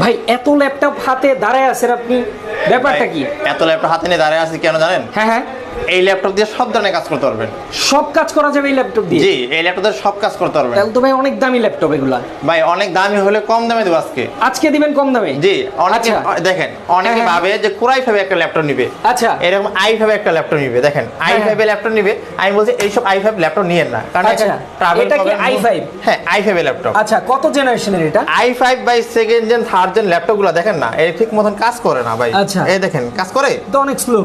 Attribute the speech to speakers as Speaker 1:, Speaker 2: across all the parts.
Speaker 1: ভাই এত ল্যাপটপ হাতে দাঁড়ায় আছেন আপনি, ব্যাপারটা কি?
Speaker 2: এত ল্যাপটপ হাতে নিয়ে দাঁড়ায় আছি কেন জানেন?
Speaker 1: হ্যাঁ হ্যাঁ,
Speaker 2: এই ল্যাপটপ দিয়ে সব ধরনের কাজ করতে পারবেন।
Speaker 1: সব কাজ করা যাবে এই ল্যাপটপ দিয়ে?
Speaker 2: জি, এই ল্যাপটপ দিয়ে সব কাজ করতে পারবেন।
Speaker 1: তাহলে তো ভাই অনেক দামি ল্যাপটপ এগুলা।
Speaker 2: ভাই অনেক দামি হলে কম দামে দেবো আজকে।
Speaker 1: আজকে দিবেন কম দামে?
Speaker 2: জি, অনেকে
Speaker 1: আচ্ছা।
Speaker 2: দেখেন অনেকে
Speaker 1: হ্যাঁ, হ্যাঁ।
Speaker 2: ভাবে যে কোরাই ফাইভে একটা ল্যাপটপ নিবে,
Speaker 1: আচ্ছা।
Speaker 2: এরকম i5 একটা ল্যাপটপ নিবে। দেখেন
Speaker 1: হ্যাঁ,
Speaker 2: i5 এর ল্যাপটপ নিবে, আমি বলছি এইসব i5 ল্যাপটপ নিয়েন না, কারণ
Speaker 1: আচ্ছা,
Speaker 2: ট্রাভেল
Speaker 1: এটা কি i5?
Speaker 2: হ্যাঁ, i5 এর ল্যাপটপ।
Speaker 1: আচ্ছা, কত জেনারেশনের এটা?
Speaker 2: i5 by second gen third gen laptop গুলো দেখেন না, এর ঠিক মতন কাজ করে না ভাই।
Speaker 1: আচ্ছা।
Speaker 2: এই দেখেন কাজ করে
Speaker 1: তো অনেক স্লো।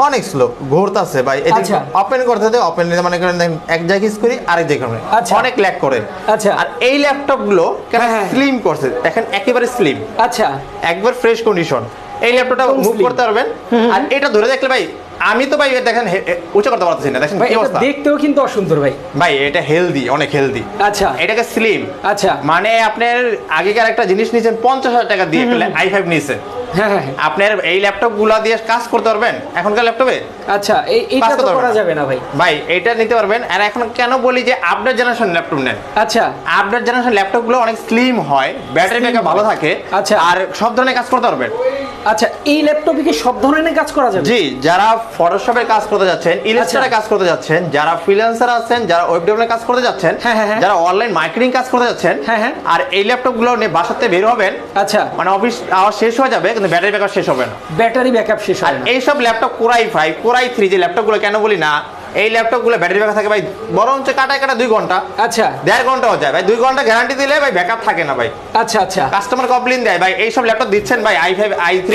Speaker 2: অনেক স্লো ঘুরতেছে ভাই। এই
Speaker 1: আচ্ছা।
Speaker 2: ওপেন করতে দেয়, ওপেন মানে করেন দেখেন এক জায়গায় করি আরেক জায়গায়
Speaker 1: আচ্ছা।
Speaker 2: অনেক ল্যাগ করে।
Speaker 1: আচ্ছা।
Speaker 2: আর এই ল্যাপটপ গুলো কেন
Speaker 1: হ্যাঁ, হ্যাঁ।
Speaker 2: স্লিম করছে দেখেন, একেবারে স্লিম,
Speaker 1: আচ্ছা,
Speaker 2: একবার ফ্রেশ কন্ডিশন। এই ল্যাপটপটা
Speaker 1: একদম
Speaker 2: মুভ
Speaker 1: slim।
Speaker 2: করতে পারবেন। আর এটা ধরে দেখলে ভাই আমি তো ভাই দেখেন উঁচু করতে পারতেছি না, দেখেন
Speaker 1: ভাই
Speaker 2: কি
Speaker 1: এটা
Speaker 2: অবস্থা।
Speaker 1: দেখতেও কিন্তু অসুন্দর ভাই।
Speaker 2: ভাই এটা হেলদি, অনেক হেলদি।
Speaker 1: আচ্ছা
Speaker 2: এটাকে স্লিম,
Speaker 1: আচ্ছা,
Speaker 2: মানে আপনার আগেকার একটা জিনিস নিয়েছেন 50,000 টাকা দিয়ে, i5 নিয়েছেন,
Speaker 1: হ্যাঁ হ্যাঁ হ্যাঁ।
Speaker 2: আপনার এই ল্যাপটপ গুলা দিয়ে কাজ করতে পারবেন এখনকার ল্যাপটপে?
Speaker 1: আচ্ছা, এইটা
Speaker 2: কাজ
Speaker 1: তো
Speaker 2: করতে
Speaker 1: করা
Speaker 2: পারবেন
Speaker 1: যাবে না ভাই।
Speaker 2: ভাই এটা নিতে পারবেন। আর এখন কেন বলি যে আপডেট জেনারেশন ল্যাপটপ নেন।
Speaker 1: আচ্ছা
Speaker 2: আপডেট জেনারেশন ল্যাপটপ গুলো অনেক স্লিম হয়, ব্যাটারি ব্যাকআপ ভালো থাকে।
Speaker 1: আচ্ছা।
Speaker 2: আর সব ধরনের কাজ করতে পারবেন।
Speaker 1: আচ্ছা, এই ল্যাপটপে কি সব ধরনের কাজ করা যাবে?
Speaker 2: জি, যারা ফটোশপে কাজ করতে যাচ্ছেন, ইলাস্ট্রেটরে কাজ করতে যাচ্ছেন, যারা ফ্রিল্যান্সার আছেন, যারা ওয়েব ডেভেলপমেন্টে কাজ করতে যাচ্ছেন,
Speaker 1: হ্যাঁ, হ্যাঁ, হ্যাঁ।
Speaker 2: যারা অনলাইন মার্কেটিং কাজ করতে যাচ্ছেন,
Speaker 1: হ্যাঁ, হ্যাঁ।
Speaker 2: আর এই ল্যাপটপ গুলো নিয়ে বাসাতে বের হবেন,
Speaker 1: আচ্ছা,
Speaker 2: মানে অফিস আওয়ার শেষ হয়ে যাবে কিন্তু ব্যাটারি ব্যাকআপ শেষ হবে না।
Speaker 1: ব্যাটারি ব্যাকআপ শেষ
Speaker 2: আর
Speaker 1: হয় না।
Speaker 2: এইসব ল্যাপটপ কোরাই 5 কোরাই 3 যে ল্যাপটপ গুলো কেন বলি না, এই ল্যাপটপ গুলো ব্যাটারি ব্যাকআপ থাকে ভাই বরঞ্চ কাটায় 2 ঘন্টা,
Speaker 1: আচ্ছা
Speaker 2: 1.5 ঘন্টাও যায় ভাই। 2 ঘন্টা গ্যারান্টি দিলে ভাই ব্যাকআপ থাকে না ভাই।
Speaker 1: আচ্ছা আচ্ছা,
Speaker 2: কাস্টমার কমপ্লেইন দেয় ভাই এইসব ল্যাপটপ দিচ্ছেন ভাই i5 i3,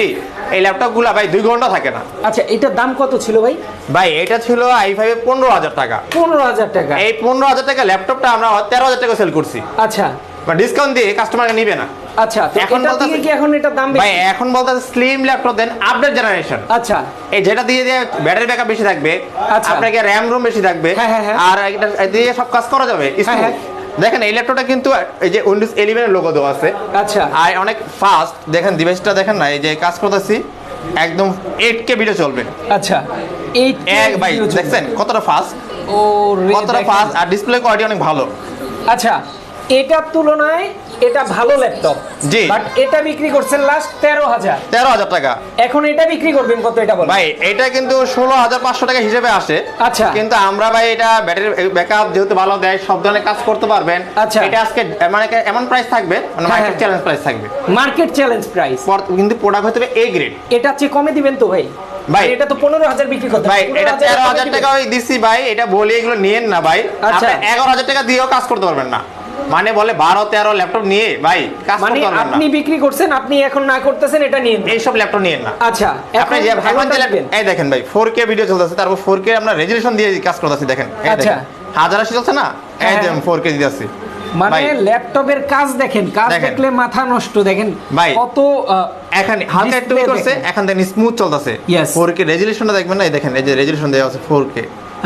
Speaker 2: এই ল্যাপটপ গুলো ভাই 2 ঘন্টা থাকে না।
Speaker 1: আচ্ছা, এটার দাম কত ছিল ভাই?
Speaker 2: ভাই এটা ছিল i5 এর 15,000 টাকা।
Speaker 1: 15,000 টাকা?
Speaker 2: এই 15,000 টাকা ল্যাপটপটা আমরা 13,000 টাকা সেল করছি।
Speaker 1: আচ্ছা
Speaker 2: বা ডিসকাউন্ট দিয়ে কাস্টমারকে নিবে না।
Speaker 1: আচ্ছা, তো
Speaker 2: এখন
Speaker 1: এটা থেকে কি এখন এটার দাম
Speaker 2: ভাই
Speaker 1: বেশি?
Speaker 2: এখন বলতে স্লিম ল্যাপটপ দেন আপডেট জেনারেশন।
Speaker 1: আচ্ছা
Speaker 2: এই যেটা দিয়ে ব্যাটারি ব্যাকআপ বেশি থাকবে,
Speaker 1: আচ্ছা।
Speaker 2: আপনাকে র্যাম রোম বেশি থাকবে,
Speaker 1: হ্যাঁ, হ্যাঁ, হ্যাঁ।
Speaker 2: আর এটা দিয়ে সব কাজ করা যাবে
Speaker 1: হ্যাঁ, হ্যাঁ।
Speaker 2: দেখেন এই ল্যাপটপটা কিন্তু এই যে উইন্ডোজ 11 এর লোগো দেওয়া আছে।
Speaker 1: আচ্ছা,
Speaker 2: আর অনেক ফাস্ট, দেখেন ডিভাইসটা দেখেন না, এই যে কাজ করতেছি একদম 8K ভিডিও চলবে।
Speaker 1: আচ্ছা, এই
Speaker 2: এক ভাই দেখছেন কতটা ফাস্ট,
Speaker 1: ও
Speaker 2: কতটা ফাস্ট, আর ডিসপ্লে কোয়ালিটি অনেক ভালো।
Speaker 1: আচ্ছা, এটার তুলনায় এটা ভালো ল্যাপটপ।
Speaker 2: জি।
Speaker 1: বাট এটা বিক্রি করছেন লাস্ট 13,000।
Speaker 2: 13,000 টাকা।
Speaker 1: এখন এটা বিক্রি করবেন কত এটা বলেন?
Speaker 2: ভাই এটা কিন্তু 16,500 টাকা হিসেবে আসে।
Speaker 1: আচ্ছা।
Speaker 2: কিন্তু আমরা ভাই এটা ব্যাটারি ব্যাকআপ যেহেতু ভালো দেয়, সব ধরনের কাজ করতে পারবেন।
Speaker 1: আচ্ছা।
Speaker 2: এটা আজকে মানে এমন প্রাইস থাকবে, মানে
Speaker 1: হ্যাঁ,
Speaker 2: মার্কেট
Speaker 1: হ্যাঁ।
Speaker 2: চ্যালেঞ্জ প্রাইস থাকবে।
Speaker 1: Market challenge price.
Speaker 2: কিন্তু প্রোডাক্ট হতে হবে A গ্রেড।
Speaker 1: এটা চেয়ে কমে দিবেন তো ভাই?
Speaker 2: ভাই,
Speaker 1: এটা তো 15,000 বিক্রি করতে
Speaker 2: ভাই এটা 13,000 টাকা
Speaker 1: দিবেন।
Speaker 2: ওই দিছি ভাই, এটা বলি এগুলো নিয়েন না ভাই।
Speaker 1: আচ্ছা।
Speaker 2: আপনি 11,000 টাকা দিয়েও কাজ করতে পারবেন না। মানে বলে 12-13 ল্যাপটপ নিয়ে ভাই কাজ
Speaker 1: মানে
Speaker 2: করতে পারবেন না।
Speaker 1: আপনি বিক্রি করছেন, আপনি এখন না করতেছেন, এটা নিয়ে নেন।
Speaker 2: এইসব ল্যাপটপ নিয়েন না।
Speaker 1: আচ্ছা,
Speaker 2: আপনি যে
Speaker 1: ভালো
Speaker 2: এখন যে
Speaker 1: থাকবেন।
Speaker 2: এই দেখেন ভাই 4K ভিডিও চলতেছে, তারপর 4K আমরা রেজোলিউশন দিয়ে কাজ করতেছি দেখেন। এই
Speaker 1: আচ্ছা।
Speaker 2: দেখেন 1080 চলছে না, এই যে 4K দিতেছি।
Speaker 1: মানে ল্যাপটপের কাজ দেখেন, কাজ
Speaker 2: দেখেন।
Speaker 1: দেখলে মাথা নষ্ট। দেখেন
Speaker 2: ভাই,
Speaker 1: কত
Speaker 2: এখন হালকা একটু
Speaker 1: display
Speaker 2: করছে,
Speaker 1: দেখেন।
Speaker 2: এখন দেখেন স্মুথ চলতেছে।
Speaker 1: Yes.
Speaker 2: 4K রেজোলিউশনটা দেখবেন না, এই দেখেন এই যে রেজোলিউশন দেওয়া আছে 4K।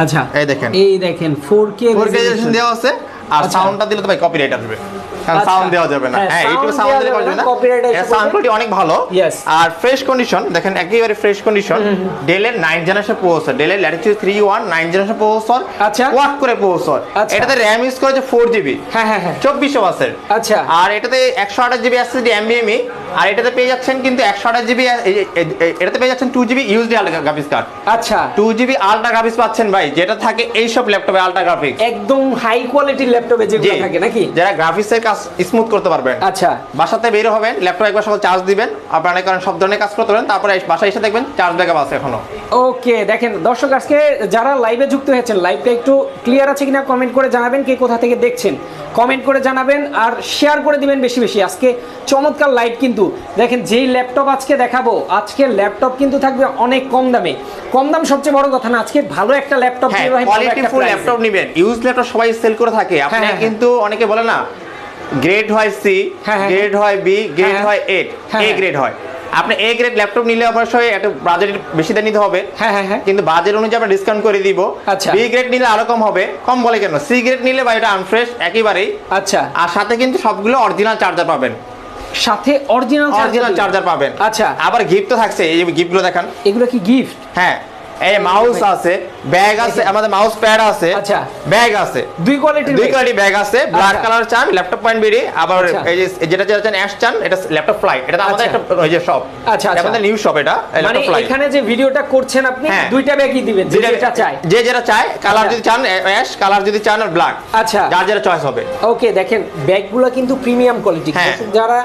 Speaker 1: আচ্ছা,
Speaker 2: এই দেখেন।
Speaker 1: এই দেখেন 4K
Speaker 2: 4K রেজোলিউশন দেওয়া আছে। আর
Speaker 1: আচ্ছা।
Speaker 2: সাউন্ডটা দিলে তো ভাই কপিরাইট আসবে, কারণ
Speaker 1: আচ্ছা।
Speaker 2: সাউন্ড দেওয়া যাবে না।
Speaker 1: হ্যাঁ,
Speaker 2: হ্যাঁ,
Speaker 1: sound
Speaker 2: এইটুকু সাউন্ড
Speaker 1: দেওয়া
Speaker 2: দিলে
Speaker 1: যাবে
Speaker 2: পারবে
Speaker 1: না,
Speaker 2: না।
Speaker 1: copyright
Speaker 2: এর
Speaker 1: আসবে।
Speaker 2: সাউন্ড কোয়ালিটি অনেক ভালো।
Speaker 1: Yes.
Speaker 2: আর ফ্রেশ কন্ডিশন দেখেন, একেবারে ফ্রেশ কন্ডিশন। ডেলের 9 জেনারেশন প্রসেসর, ডেলের ল্যাটিটিউড 3 9 জেনারেশন প্রসেসর।
Speaker 1: আচ্ছা।
Speaker 2: ওয়াক করে প্রসেসর।
Speaker 1: আচ্ছা।
Speaker 2: এটাতে RAM ইউজ করেছে 4GB।
Speaker 1: হ্যাঁ হ্যাঁ হ্যাঁ।
Speaker 2: 2400 ওয়াটের।
Speaker 1: আচ্ছা।
Speaker 2: আর এটাতে 128GB SSD NVMe। আর এটাতে পেয়ে যাচ্ছেন কিন্তু 128GB, এটাতে পেয়ে যাচ্ছেন 2GB USD ultra graphics card.
Speaker 1: আচ্ছা,
Speaker 2: 2GB আলট্রা গ্রাফিক্স পাচ্ছেন ভাই, যেটা থাকে এইসব ল্যাপটপে আলট্রা গ্রাফিক্স।
Speaker 1: একদম হাই কোয়ালিটির ল্যাপটপে যেগুলো থাকে নাকি?
Speaker 2: যারা গ্রাফিক্সের কাজ স্মুথ করতে পারবেন।
Speaker 1: আচ্ছা,
Speaker 2: বাসাতে বের হবেন, ল্যাপটপ একবার সকাল চার্জ দিবেন, আপনারা কারণ সব ধরনের কাজ করতে পারেন, তারপরে বাসায় এসে দেখবেন চার্জ ব্যাকআপ আছে এখনো।
Speaker 1: ওকে। দেখেন দর্শক, আজকে যারা লাইভে যুক্ত হয়েছেন, লাইভটা একটু ক্লিয়ার আছে কিনা কমেন্ট করে জানাবেন। কে কোথা থেকে দেখছেন কমেন্ট করে জানাবেন, আর শেয়ার করে দিবেন বেশি বেশি। আজকে চমৎকার লাইভ কিন্তু দেখেন, যেই ল্যাপটপ আজকে দেখাবো, আজকে ল্যাপটপ কিন্তু থাকবে অনেক কম দামে। কম দাম সবচেয়ে বড় কথা না, আজকে ভালো একটা ল্যাপটপ
Speaker 2: হ্যাঁ,
Speaker 1: দিয়ে ভাই ভালো
Speaker 2: কোয়ালিটি
Speaker 1: একটা
Speaker 2: ফুল
Speaker 1: price এ।
Speaker 2: ল্যাপটপ নেবেন। ইউজ ল্যাপটপ সবাই সেল করে থাকে। আপনি
Speaker 1: হ্যাঁ, হ্যাঁ।
Speaker 2: কিন্তু অনেকে বলে না, গ্রেড হয় C,
Speaker 1: হ্যাঁ, হ্যাঁ।
Speaker 2: গ্রেড হয় B, গ্রেড
Speaker 1: হ্যাঁ।
Speaker 2: হয় A,
Speaker 1: হ্যাঁ,
Speaker 2: A
Speaker 1: হ্যাঁ।
Speaker 2: গ্রেড হয়। আপনি A গ্রেড ল্যাপটপ নিলে অবশ্যই একটা বাজেট বেশি দিয়ে নিতে হবে।
Speaker 1: হ্যাঁ হ্যাঁ হ্যাঁ।
Speaker 2: কিন্তু বাজেট অনুযায়ী আমরা ডিসকাউন্ট করে দিব।
Speaker 1: আচ্ছা।
Speaker 2: B গ্রেড নিলে আরো কম হবে। কম বলে কেন, C গ্রেড নিলে ভাই এটা আনফ্রেশ একেবারেই।
Speaker 1: আচ্ছা,
Speaker 2: আর সাথে কিন্তু সবগুলো অরিজিনাল চার্জার পাবেন।
Speaker 1: সাথে অরিজিনাল
Speaker 2: চার্জার পাবেন।
Speaker 1: আচ্ছা,
Speaker 2: আবার গিফট তো থাকছে, এই যে গিফটগুলো দেখান।
Speaker 1: এগুলো কি গিফট?
Speaker 2: হ্যাঁ, এই মাউস আছে, ব্যাগ আছে, আমাদের মাউস প্যাড আছে,
Speaker 1: আচ্ছা
Speaker 2: ব্যাগ আছে,
Speaker 1: দুই কোয়ালিটি
Speaker 2: ব্যাগ আছে, ব্ল্যাক কালার চান ল্যাপটপ পয়েন্ট বেরি, আবার
Speaker 1: আচ্ছা।
Speaker 2: এই যে যেটা চান অ্যাশ চান, এটা ল্যাপটপ ফ্লাইট, এটা তো আমাদের
Speaker 1: আচ্ছা।
Speaker 2: একটা ওই যে শপ,
Speaker 1: আচ্ছা,
Speaker 2: এটা আমাদের নিউ শপ, এটা
Speaker 1: মানে
Speaker 2: ল্যাপটপ ফ্লাইট।
Speaker 1: এখানে যে ভিডিওটা করছেন আপনি
Speaker 2: হ্যাঁ।
Speaker 1: দুইটা ব্যাগই দিবেন যেটা চাই,
Speaker 2: যে যেটা চায়, কালার
Speaker 1: আচ্ছা।
Speaker 2: যদি চান অ্যাশ, কালার যদি চান আর ব্ল্যাক,
Speaker 1: আচ্ছা
Speaker 2: যার যেটা চয়েস হবে।
Speaker 1: ওকে, দেখেন ব্যাগগুলো কিন্তু প্রিমিয়াম কোয়ালিটি।
Speaker 2: হ্যাঁ।
Speaker 1: যারা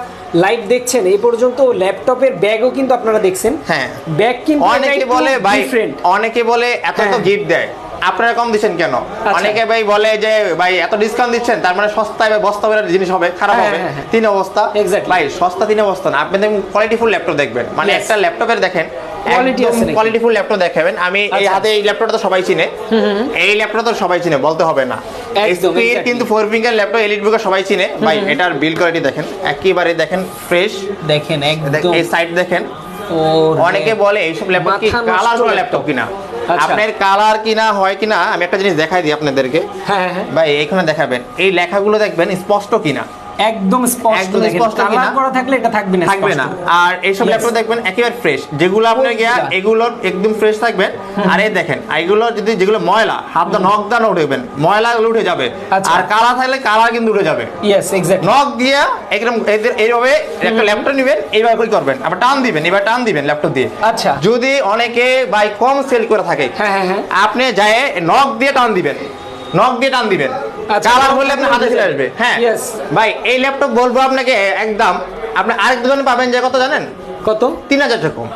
Speaker 1: লাইভ দেখছেন এই পর্যন্ত ল্যাপটপের ব্যাগও কিন্তু আপনারা দেখছেন।
Speaker 2: হ্যাঁ।
Speaker 1: ব্যাগ কিন্তু
Speaker 2: অনেকে বলে ভাই,
Speaker 1: ডিফারেন্ট।
Speaker 2: অনেকে বলে এত তো
Speaker 1: হ্যাঁ।
Speaker 2: গিফট দেয়, আপনারা কম দিচ্ছেন কেন? অনেকে ভাই বলে যে ভাই এত ডিসকাউন্ট দিচ্ছেন তার মানে সস্তায় বা বস্তা বেরার জিনিস হবে, খারাপ
Speaker 1: হ্যাঁ,
Speaker 2: হবে।
Speaker 1: হ্যাঁ, হ্যাঁ।
Speaker 2: তিন অবস্থা
Speaker 1: Exactly.
Speaker 2: ভাই, সস্তা তিন অবস্থা না, আপনি কোয়ালিটিফুল ল্যাপটপ দেখবেন, মানে
Speaker 1: Yes.
Speaker 2: একটা ল্যাপটপের দেখেন
Speaker 1: Quality আছে নাকি?
Speaker 2: কোয়ালিটিফুল ল্যাপটপ দেখাবেন। আমি এই
Speaker 1: আচ্ছা।
Speaker 2: হাতে এই ল্যাপটপটা তো সবাই চিনে, এই ল্যাপটপ তো সবাই চিনে, বলতে হবে না।
Speaker 1: একদম,
Speaker 2: HP
Speaker 1: exactly.
Speaker 2: কিন্তু 4 ফিঙ্গার ল্যাপটপ এলিটবুক সবাই চিনে ভাই, এটার বিল্ড কোয়ালিটি দেখেন, একেবারে দেখেন ফ্রেশ,
Speaker 1: দেখেন একদম
Speaker 2: এই সাইড দেখেন।
Speaker 1: ওর
Speaker 2: অনেকে বলে এইসব ল্যাপটপ কি
Speaker 1: মাথা নষ্ট
Speaker 2: কালার করা
Speaker 1: ল্যাপটপ
Speaker 2: ল্যাপটপ কিনা,
Speaker 1: আচ্ছা।
Speaker 2: আপনার কালার কিনা হয় কিনা আমি একটা জিনিস দেখাই দিই আপনাদেরকে।
Speaker 1: হ্যাঁ হ্যাঁ
Speaker 2: ভাই এইখানে দেখাবেন, এই লেখাগুলো দেখবেন স্পষ্ট কিনা,
Speaker 1: একদম স্পষ্ট,
Speaker 2: একদম
Speaker 1: দেখেন
Speaker 2: স্পষ্ট
Speaker 1: কালার
Speaker 2: কিনা?
Speaker 1: করা থাকলে এটা থাকবে না,
Speaker 2: থাকবে না।
Speaker 1: স্পষ্ট।
Speaker 2: আর এইসব
Speaker 1: Yes.
Speaker 2: ল্যাপটপ দেখবেন একেবারে ফ্রেশ, যেগুলো আপনার গিয়া
Speaker 1: ওইগুলা।
Speaker 2: এগুলো একদম ফ্রেশ থাকবেন। আর এই দেখেন এইগুলো যদি যেগুলো ময়লা, হাত দা নখ দানা উঠবেন, ময়লাগুলো উঠে যাবে,
Speaker 1: আচ্ছা।
Speaker 2: আর কালার থাকলে কালার কিন্তু উঠে যাবে।
Speaker 1: Yes exactly.
Speaker 2: নখ দিয়ে একদম এইভাবে একটা ল্যাপটপ নেবেন, এইভাবে করে করবেন, আবার টান দিবেন, এবার টান দিবেন ল্যাপটপ দিয়ে।
Speaker 1: আচ্ছা
Speaker 2: যদি অনেকে বাই কম সেল করে থাকে,
Speaker 1: হ্যাঁ হ্যাঁ হ্যাঁ
Speaker 2: আপনি যায় নখ দিয়ে টান দিবেন, নখ দিয়ে টান দিবেন,
Speaker 1: আচ্ছা,
Speaker 2: কালার
Speaker 1: নখ
Speaker 2: হলে আপনার হাতে চলে আসবে। হ্যাঁ
Speaker 1: Yes.
Speaker 2: ভাই, এই ল্যাপটপ বলবো আপনাকে একদম, আপনি আরেক দোকানে পাবেন যে কত জানেন?
Speaker 1: কত?
Speaker 2: 3000 টাকা কম,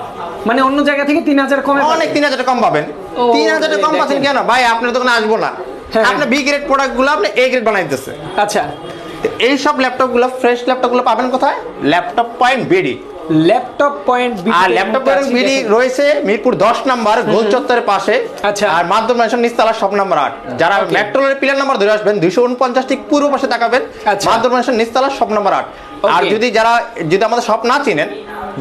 Speaker 1: মানে অন্য জায়গা থেকে 3000 কমে
Speaker 2: অনেক 3000 টাকা কম পাবেন।
Speaker 1: ও,
Speaker 2: 3000 টাকা কম
Speaker 1: দেখেন।
Speaker 2: পাচ্ছেন কেন ভাই? আপনার দোকানে আসবো না,
Speaker 1: হ্যাঁ।
Speaker 2: আপনার বি গ্রেড প্রোডাক্ট গুলো আপনি এ গ্রেড বানাই দিতেছে।
Speaker 1: আচ্ছা
Speaker 2: এই সব ল্যাপটপ গুলো, ফ্রেশ ল্যাপটপ গুলো পাবেন কোথায়? Laptop point BD.
Speaker 1: Laptop point
Speaker 2: আর ল্যাপটপ পয়েন্ট বিডি রয়েছে মিরপুর 10 নম্বর গোল চত্বরের পাশে।
Speaker 1: আচ্ছা।
Speaker 2: আর মাধ্যম ম্যানশন নিচতলা শপ নাম্বার 8। যারা
Speaker 1: Okay.
Speaker 2: মেট্রোলের পিলার নাম্বার ধরে আসবেন 249 ঠিক পূর্ব পাশে তাকাবেন,
Speaker 1: আচ্ছা।
Speaker 2: মাধ্যম ম্যানশন নিচতলা শপ নাম্বার 8। আর
Speaker 1: Okay.
Speaker 2: যদি আমাদের শপ না চিনেন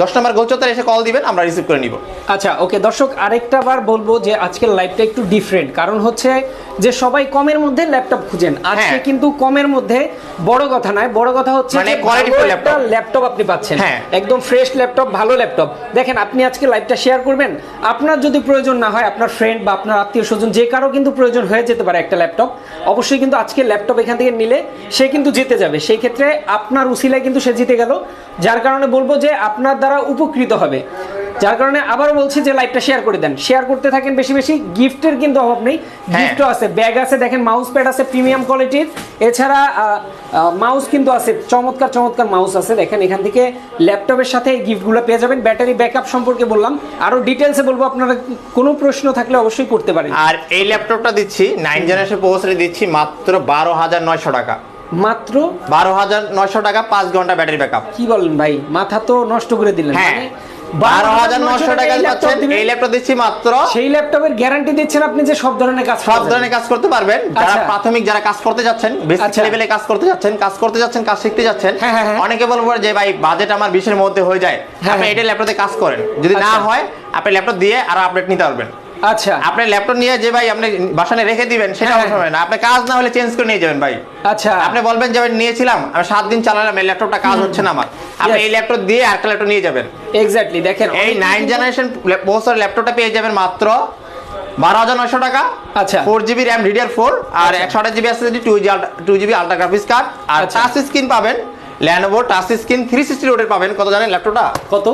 Speaker 2: 10 নম্বর গোল চত্বরে এসে কল দিবেন, আমরা রিসিভ করে নিব।
Speaker 1: আচ্ছা ওকে দর্শক, আরেকটা বার বলবো যে আজকের লাইভটা একটু ডিফারেন্ট, কারণ হচ্ছে যে সবাই কমের মধ্যে ল্যাপটপ খুঁজেন, আজকে
Speaker 2: হ্যাঁ।
Speaker 1: কিন্তু কমের মধ্যে বড় কথা নয়, বড় কথা হচ্ছে
Speaker 2: মানে
Speaker 1: যে
Speaker 2: quality
Speaker 1: ভালো
Speaker 2: full
Speaker 1: একটা
Speaker 2: laptop।
Speaker 1: ল্যাপটপ আপনি পাচ্ছেন,
Speaker 2: হ্যাঁ।
Speaker 1: একদম ফ্রেশ ল্যাপটপ, ভালো ল্যাপটপ। দেখেন আপনি আজকে লাইভটা শেয়ার করবেন, আপনার যদি প্রয়োজন না হয়, আপনার ফ্রেন্ড বা আপনার আত্মীয় স্বজন যে কারো কিন্তু প্রয়োজন হয়ে যেতে পারে একটা ল্যাপটপ, অবশ্যই কিন্তু আজকে ল্যাপটপ এখান থেকে নিলে সে কিন্তু জিতে যাবে। সেই ক্ষেত্রে আপনার উসিলায় কিন্তু সে জিতে গেল, যার কারণে বলবো যে আপনার দ্বারা উপকৃত হবে। যার কারণে আবারও বলছি যে লাইভটা শেয়ার করে দেন, শেয়ার করতে থাকেন বেশি বেশি। গিফটের কিন্তু অভাব নেই,
Speaker 2: হ্যাঁ।
Speaker 1: গিফটও আছে, ব্যাগ আছে, দেখেন মাউস প্যাড আছে প্রিমিয়াম কোয়ালিটির, এছাড়া মাউস কিন্তু আছে, চমৎকার চমৎকার মাউস আছে। দেখেন এখান থেকে ল্যাপটপের সাথে এই গিফটগুলো পেয়ে যাবেন। ব্যাটারি ব্যাকআপ সম্পর্কে বললাম, আরও ডিটেলসে বলবো, আপনারা কোনো প্রশ্ন থাকলে অবশ্যই করতে পারেন।
Speaker 2: আর এই ল্যাপটপটা দিচ্ছি 9 জেনারেশন প্রসেসর দিচ্ছি মাত্র 12900 টাকা।
Speaker 1: মাত্র
Speaker 2: 12900 টাকা, 5 ঘন্টা ব্যাটারি ব্যাকআপ।
Speaker 1: কি বলেন ভাই, মাথা তো নষ্ট করে দিলেন।
Speaker 2: হ্যাঁ,
Speaker 1: মানে
Speaker 2: 12900 টাকা
Speaker 1: এই ল্যাপটপ
Speaker 2: পাচ্ছেন।
Speaker 1: দিবেন,
Speaker 2: এই ল্যাপটপ দিচ্ছি মাত্র,
Speaker 1: সেই ল্যাপটপের গ্যারান্টি দিচ্ছেন আপনি যে সব ধরনের কাজ
Speaker 2: সব ধরনের কাজ করতে পারবেন। যারা
Speaker 1: আচ্ছা।
Speaker 2: প্রাথমিক যারা কাজ করতে যাচ্ছেন, বেসিক
Speaker 1: আচ্ছা।
Speaker 2: লেভেলে কাজ করতে যাচ্ছেন, কাজ শিখতে যাচ্ছেন,
Speaker 1: হ্যাঁ, হ্যাঁ, হ্যাঁ।
Speaker 2: অনেকে বলবো যে ভাই বাজেট আমার 20 এর মধ্যে হয়ে যায়,
Speaker 1: হ্যাঁ,
Speaker 2: আপনি
Speaker 1: হ্যাঁ।
Speaker 2: এটা ল্যাপটপে কাজ করেন। যদি না
Speaker 1: আচ্ছা।
Speaker 2: হয় আপনি ল্যাপটপ দিয়ে আরো আপডেট নিতে পারবেন।
Speaker 1: আচ্ছা
Speaker 2: আপনি ল্যাপটপ নিয়ে যে ভাই আপনি বাসায় রেখে দিবেন সেটা
Speaker 1: হ্যাঁ,
Speaker 2: আমার সময় না, আপনি কাজ না হলে চেঞ্জ করে নিয়ে যাবেন ভাই।
Speaker 1: আচ্ছা
Speaker 2: আপনি বলবেন যে ভাই নিয়েছিলাম আমি 7 দিন চালালাম, এই ল্যাপটপটা কাজ হচ্ছে না আমার, আপনি
Speaker 1: Yes.
Speaker 2: এই ল্যাপটপ দিয়ে আরেকটা ল্যাপটপ নিয়ে যাবেন।
Speaker 1: এক্স্যাক্টলি, দেখেন
Speaker 2: এই 9 জেনারেশন প্রসেসর ল্যাপটপটা পেয়ে যাবেন মাত্র 12900 টাকা।
Speaker 1: আচ্ছা।
Speaker 2: 4GB RAM DDR4 আর 128GB SSD, 2GB ultra graphics card, আর
Speaker 1: আচ্ছা।
Speaker 2: টাচ স্ক্রিন পাবেন, Lenovo টাচ স্ক্রিন 360 ওয়াটের পাবেন। কত জানেন ল্যাপটপটা?
Speaker 1: কত?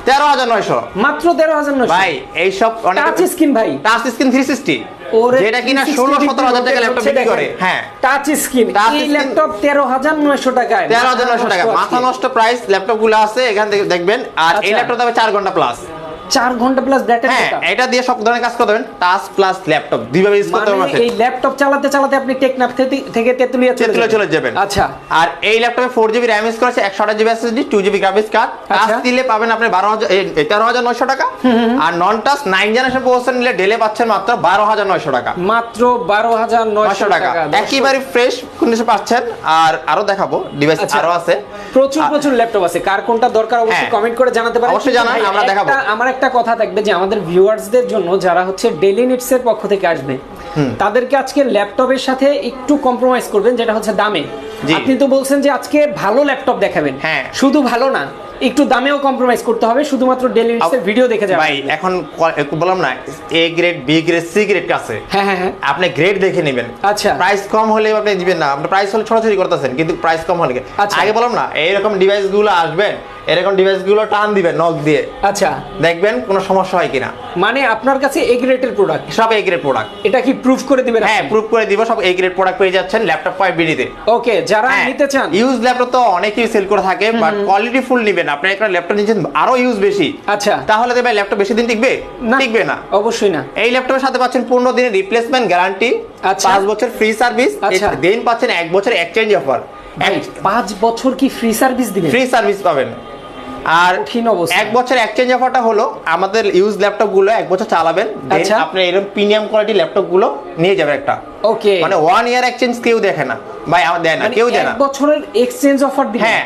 Speaker 2: 13900
Speaker 1: মাত্র 13900
Speaker 2: ভাই। এই সব অনেক
Speaker 1: টাচ স্ক্রিন ভাই,
Speaker 2: টাচ স্ক্রিন 360,
Speaker 1: ওরে
Speaker 2: যেটা কিনা 16-17 টাকা ল্যাপটপ বিক্রি করে। হ্যাঁ,
Speaker 1: টাচ স্ক্রিন,
Speaker 2: Touch
Speaker 1: এই
Speaker 2: screen-
Speaker 1: ল্যাপটপ 13900 টাকায়,
Speaker 2: 13900 টাকা মাথা নষ্ট প্রাইস। ল্যাপটপ গুলো আছে এখান থেকে দেখবেন। আর এই
Speaker 1: আচ্ছা।
Speaker 2: ল্যাপটপ তবে 4 ঘন্টা প্লাস।
Speaker 1: 4 ঘন্টা প্লাস ব্যাটারি
Speaker 2: হ্যাঁ,
Speaker 1: ব্যাকআপ।
Speaker 2: এটা দিয়ে সব ধরনের কাজ করতে পারবেন। টাচ প্লাস ল্যাপটপ দুইভাবে ইউজ করতে
Speaker 1: মানে
Speaker 2: পারবেন।
Speaker 1: এই ল্যাপটপ চালাতে চালাতে আপনি টেকনাফ থেকে তেতুলিয়া
Speaker 2: চলে যাবেন।
Speaker 1: আচ্ছা
Speaker 2: আর এই ল্যাপটপে 4GB RAM ইউজ করেছে, 128GB SSD, 2GB graphics card. Touch
Speaker 1: আচ্ছা।
Speaker 2: দিলে পাবেন আপনি 13900 টাকা। আর নন টাচ 9 জেনারেশন প্রসেসর নিলে ডেলে পাচ্ছেন মাত্র 12900 টাকা।
Speaker 1: মাত্র 12900 টাকা।
Speaker 2: একেবারে ফ্রেশ কন্ডিশন পাচ্ছেন। আর আরো দেখাবো ডিভাইস
Speaker 1: আচ্ছা।
Speaker 2: আরো আছে,
Speaker 1: প্রচুর ল্যাপটপ আছে, কার কোনটা দরকার অবশ্যই
Speaker 2: হ্যাঁ।
Speaker 1: কমেন্ট করে জানাতে পারেন।
Speaker 2: অবশ্যই জানান,
Speaker 1: ভাই,
Speaker 2: আমরা দেখাবো।
Speaker 1: আমার একটা কথা থাকবে যে আমাদের ভিউয়ার্সদের জন্য যারা হচ্ছে ডেইলি নিডস এর পক্ষ থেকে আসবে, তাদেরকে আজকে ল্যাপটপের সাথে একটু কম্প্রোমাইজ করবেন, যেটা হচ্ছে দামে।
Speaker 2: জি।
Speaker 1: আপনি তো বলছেন যে আজকে ভালো ল্যাপটপ দেখাবেন,
Speaker 2: হ্যাঁ।
Speaker 1: শুধু ভালো না, একটু দামেও কম্প্রোমাইজ করতে হবে, শুধুমাত্র ডেইলি নিডসের ভিডিও দেখে যাবেন
Speaker 2: ভাই। এখন বললাম না, A grade, B grade, C grade আছে।
Speaker 1: হ্যাঁ,
Speaker 2: আপনি গ্রেড দেখে নেবেন।
Speaker 1: আচ্ছা,
Speaker 2: প্রাইস কম হলে আপনি দিবেন না, আপনি প্রাইস হলে ছোটাছুটি করতেছেন, কিন্তু প্রাইস কম হলে
Speaker 1: আচ্ছা।
Speaker 2: আগে বললাম না, এইরকম ডিভাইসগুলো আসবেন, এরকম ডিভাইসগুলো টান দিবেন নক দিয়ে,
Speaker 1: আচ্ছা,
Speaker 2: দেখবেন কোনো সমস্যা হয় কিনা।
Speaker 1: মানে আপনার কাছে এ গ্রেডের প্রোডাক্ট,
Speaker 2: সব এ গ্রেড প্রোডাক্ট।
Speaker 1: এটা কি প্রুফ করে দিবেন?
Speaker 2: হ্যাঁ, প্রুফ করে দিব, সব এ গ্রেড প্রোডাক্ট পেয়ে যাচ্ছেন ল্যাপটপ পয়েন্ট বিডিতে।
Speaker 1: ওকে, যারা নিতে চান,
Speaker 2: ইউজ ল্যাপটপ তো অনেকেই সেল করে থাকে, বাট কোয়ালিটি ফুল নেবেন। আপনি একটা ল্যাপটপ নিচ্ছেন আরো ইউজ বেশি,
Speaker 1: আচ্ছা,
Speaker 2: তাহলে তো ভাই ল্যাপটপ বেশি দিন টিকবে? টিকবে না,
Speaker 1: অবশ্যই না।
Speaker 2: এই ল্যাপটপের সাথে পাচ্ছেন 15 দিনের রিপ্লেসমেন্ট গ্যারান্টি,
Speaker 1: আচ্ছা,
Speaker 2: 5 বছর ফ্রি সার্ভিস,
Speaker 1: আচ্ছা,
Speaker 2: দেন পাচ্ছেন 1 বছর এক্সচেঞ্জ অফার।
Speaker 1: 5 বছর কি ফ্রি সার্ভিস দিবেন?
Speaker 2: ফ্রি সার্ভিস পাবেন। আর
Speaker 1: কঠিন অবস্থা।
Speaker 2: 1 বছর এক্সচেঞ্জ অফারটা হলো আমাদের ইউজ ল্যাপটপ গুলো 1 বছর চালাবেন, দেন
Speaker 1: আচ্ছা,
Speaker 2: আপনি এরকম প্রিমিয়াম কোয়ালিটি ল্যাপটপ গুলো নিয়ে যাবেন একটা।
Speaker 1: ওকে,
Speaker 2: মানে 1 ইয়ার এক্সচেঞ্জ কেউ দেখে না ভাই, আমার দেয় না, কেউ দেয় না।
Speaker 1: 1 বছরের এক্সচেঞ্জ অফার দিবেন?
Speaker 2: হ্যাঁ,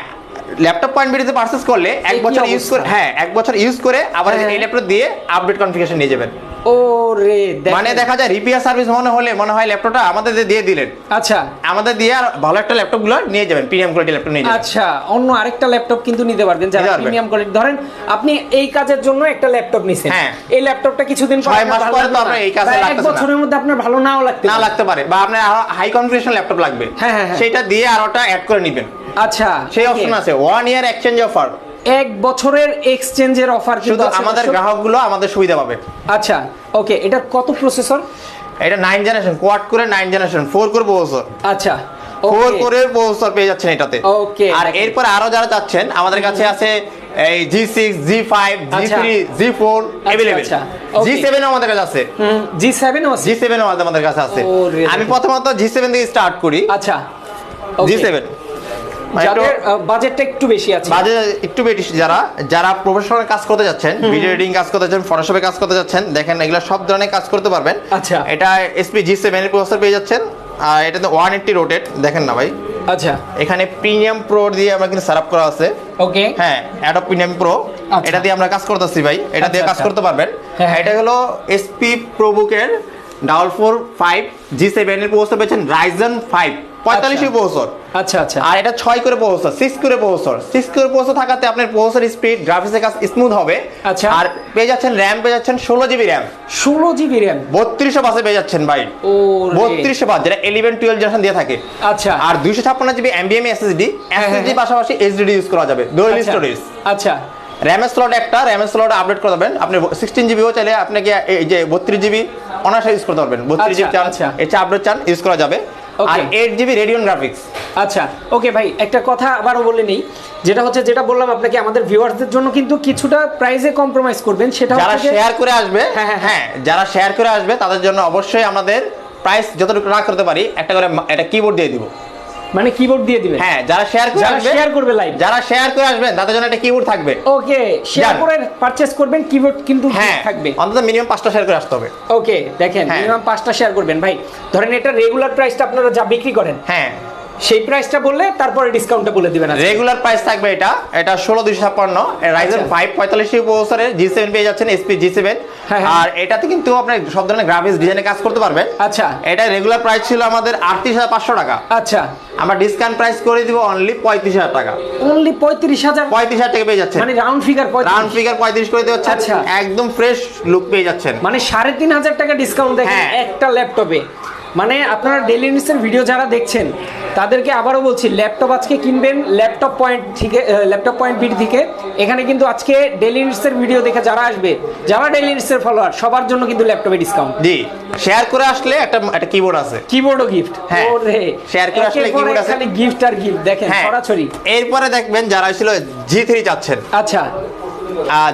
Speaker 2: ল্যাপটপ পয়েন্ট বিডিতে পারচেজ করলে 1 বছর ইউজ করে, হ্যাঁ 1 বছর ইউজ করে আবার এই ল্যাপটপ দিয়ে আপডেট কনফিগারেশন নিয়ে যাবেন।
Speaker 1: ওরে,
Speaker 2: মানে দেখা যায় রিপেয়ার সার্ভিস মনে হয় ল্যাপটপটা আমাদের দিয়ে দিলেন।
Speaker 1: আচ্ছা,
Speaker 2: আমাদের দিয়ে আর ভালো একটা ল্যাপটপ গুলো নিয়ে যাবেন, প্রিমিয়াম কোয়ালিটি ল্যাপটপ নিয়ে যাবেন।
Speaker 1: আচ্ছা, অন্য আরেকটা ল্যাপটপ কিন্তু নিতে পারবেন যারা প্রিমিয়াম কোয়ালিটি। ধরেন আপনি এই কাজের জন্য একটা ল্যাপটপ নিছেন,
Speaker 2: হ্যাঁ,
Speaker 1: এই ল্যাপটপটা কিছুদিন পর
Speaker 2: 6 মাস পরে তো আপনার এই কাজে লাগতেছে না,
Speaker 1: 1 বছরের মধ্যে আপনার ভালো নাও লাগতে
Speaker 2: পারে, বা আপনার হাই কনফিগারেশন ল্যাপটপ লাগবে,
Speaker 1: হ্যাঁ,
Speaker 2: সেটা দিয়ে আর ওটা অ্যাড করে নেবেন।
Speaker 1: আচ্ছা,
Speaker 2: সেই অপশন আছে। 1 ইয়ার এক্সচেঞ্জ অফার,
Speaker 1: 1 বছরের এক্সচেঞ্জের অফার কিন্তু
Speaker 2: শুধু আমাদের গ্রাহকগুলো আমাদের সুবিধা পাবে।
Speaker 1: আচ্ছা, ওকে, এটা কত প্রসেসর?
Speaker 2: এটা 9 জেনারেশন, কোয়াড করে 9 জেনারেশন, 4 কোর প্রসেসর।
Speaker 1: আচ্ছা,
Speaker 2: 4 কোরের প্রসেসর পেয়ে যাচ্ছেন এটাতে।
Speaker 1: ওকে,
Speaker 2: আর এরপর আরো যারা চাচ্ছেন, আমাদের কাছে আছে এই G6, G5, G3, G4 available. G7 আমাদের কাছে আছে।
Speaker 1: G7 ও আছে?
Speaker 2: G7 আমাদের কাছে আছে। আমি প্রথমত G7 দিয়ে স্টার্ট করি।
Speaker 1: আচ্ছা,
Speaker 2: G7
Speaker 1: যাদের বাজেটটা একটু বেশি আছে,
Speaker 2: বাজেট একটু বেশি, যারা প্রফেশনাল কাজ করতে যাচ্ছেন, ভিডিও এডিটিং কাজ করতে যাচ্ছেন, ফটোশপে কাজ করতে যাচ্ছেন, দেখেন এগুলো সব ধরনের কাজ করতে পারবেন।
Speaker 1: আচ্ছা,
Speaker 2: এটা SP G7 এর প্রসেসর পেয়ে যাচ্ছেন, আর এটাতে 180 রোটেট, দেখেন না ভাই।
Speaker 1: আচ্ছা,
Speaker 2: এখানে প্রিমিয়াম প্রো দিয়ে আমরা কিন্তু সেটআপ করা আছে।
Speaker 1: ওকে,
Speaker 2: হ্যাঁ, অ্যাডোব প্রিমিয়াম প্রো, এটা দিয়ে আমরা কাজ করতেছি ভাই, এটা দিয়ে কাজ করতে পারবেন। এটা হলো SP প্রোবুকের 445 G7 এর প্রসেসর পেয়েছেন, Ryzen 5 45 প্রসেসর।
Speaker 1: আচ্ছা, আচ্ছা,
Speaker 2: আর এটা 6 করে প্রসেসর, 6 করে প্রসেসর, 6 করে প্রসেসর থাকাতে আপনার প্রসেসর স্পিড, গ্রাফিক্সের কাজ স্মুথ হবে।
Speaker 1: আচ্ছা,
Speaker 2: আর পেয়ে যাচ্ছেন র‍্যাম, পেয়ে যাচ্ছেন 16 জিবি র‍্যাম,
Speaker 1: 16 জিবি র‍্যাম,
Speaker 2: 3200 বাসে পেয়ে যাচ্ছেন ভাই।
Speaker 1: ও,
Speaker 2: 3200 বাস, যেটা 11 12 জেনারেশন দিয়ে থাকে।
Speaker 1: আচ্ছা,
Speaker 2: আর 256 জিবি NVMe SSD পাশাপাশি HDD ইউজ করা যাবে, ডুয়াল স্টোরেজ।
Speaker 1: আচ্ছা,
Speaker 2: র‍্যামের স্লট একটা, র‍্যামের স্লট আপডেট করে দেবেন আপনি। 16 জিবিও চাইলে আপনাকে এই যে 32 জিবি অনায়াসে ইউজ করতে পারবেন। 32 জিবি চান, এটা আপডেট চান, ইউজ করা যাবে। আর 8 জিবি রেডিয়ন গ্রাফিক্স।
Speaker 1: আচ্ছা, ওকে ভাই, একটা কথা আবারও বলে নেই, যেটা বললাম আপনাকে, আমাদের ভিউয়ারদের জন্য কিন্তু কিছুটা প্রাইসে কম্প্রোমাইজ করবেন, সেটা
Speaker 2: যারা শেয়ার করে আসবে, হ্যাঁ যারা শেয়ার করে আসবে তাদের জন্য অবশ্যই আমাদের প্রাইস যতটুকু না করতে পারি, একটা করে একটা কিবোর্ড দিয়ে দিব।
Speaker 1: মানে কিবোর্ড দিয়ে দিবেন?
Speaker 2: হ্যাঁ, যারা শেয়ার করবে লাইভ, যারা শেয়ার করে আসবেন তাদের জন্য একটা কিবোর্ড থাকবে।
Speaker 1: ওকে, শেয়ার করে পারচেজ করবেন, কিবোর্ড কিন্তু থাকবে।
Speaker 2: অন্তত মিনিমাম 5টা শেয়ার করে আসতে হবে।
Speaker 1: ওকে, দেখেন, মিনিমাম 5টা শেয়ার করবেন ভাই। ধরেন এটা রেগুলার প্রাইসটা আপনারা যা বিক্রি করেন,
Speaker 2: হ্যাঁ
Speaker 1: সেই প্রাইসটা বললে তারপরে ডিসকাউন্টটা বলে দিবেন।
Speaker 2: রেগুলার প্রাইস থাকবে এটা 16256, Ryzen 5 45 প্রসেসরের G7 পেয়ে যাচ্ছেন, SP G7। আর এটাতে কিন্তু আপনি সব ধরনের গ্রাফিক্স ডিজাইনে কাজ করতে পারবেন।
Speaker 1: আচ্ছা,
Speaker 2: এটা রেগুলার প্রাইস ছিল আমাদের 38500 টাকা।
Speaker 1: আচ্ছা,
Speaker 2: আমরা ডিসকাউন্ট প্রাইস করে দিব অনলি 35000 টাকা।
Speaker 1: অনলি 35000?
Speaker 2: 35000 টাকা পেয়ে যাচ্ছেন,
Speaker 1: মানে রাউন্ড ফিগার
Speaker 2: 35 করে দেওয়া হচ্ছে।
Speaker 1: আচ্ছা,
Speaker 2: একদম ফ্রেশ লুক পেয়ে যাচ্ছেন,
Speaker 1: মানে 3500 টাকা ডিসকাউন্ট দেখেন একটা ল্যাপটপে। মানে আপনারা ডেইলি নিউজের ভিডিও যারা দেখছেন তাদেরকে আবারও বলছি, ল্যাপটপ আজকে কিনবেন ল্যাপটপ পয়েন্ট বিডি থেকে। এখানে কিন্তু আজকে ডেইলি নিউজের ভিডিও দেখে যারা আসবে, যারা ডেইলি নিউজের ফলোয়ার, সবার জন্য কিন্তু ল্যাপটপে ডিসকাউন্ট।
Speaker 2: জি, শেয়ার করে আসলে একটা কিবোর্ড আছে,
Speaker 1: কিবোর্ডও গিফট।
Speaker 2: ওরে, শেয়ার করে আসলে কিবোর্ড আছে,
Speaker 1: খালি গিফট আর গিফট, দেখেন সরাসরি।
Speaker 2: এরপরে দেখবেন যারা ছিল G3 চাচ্ছেন।
Speaker 1: আচ্ছা,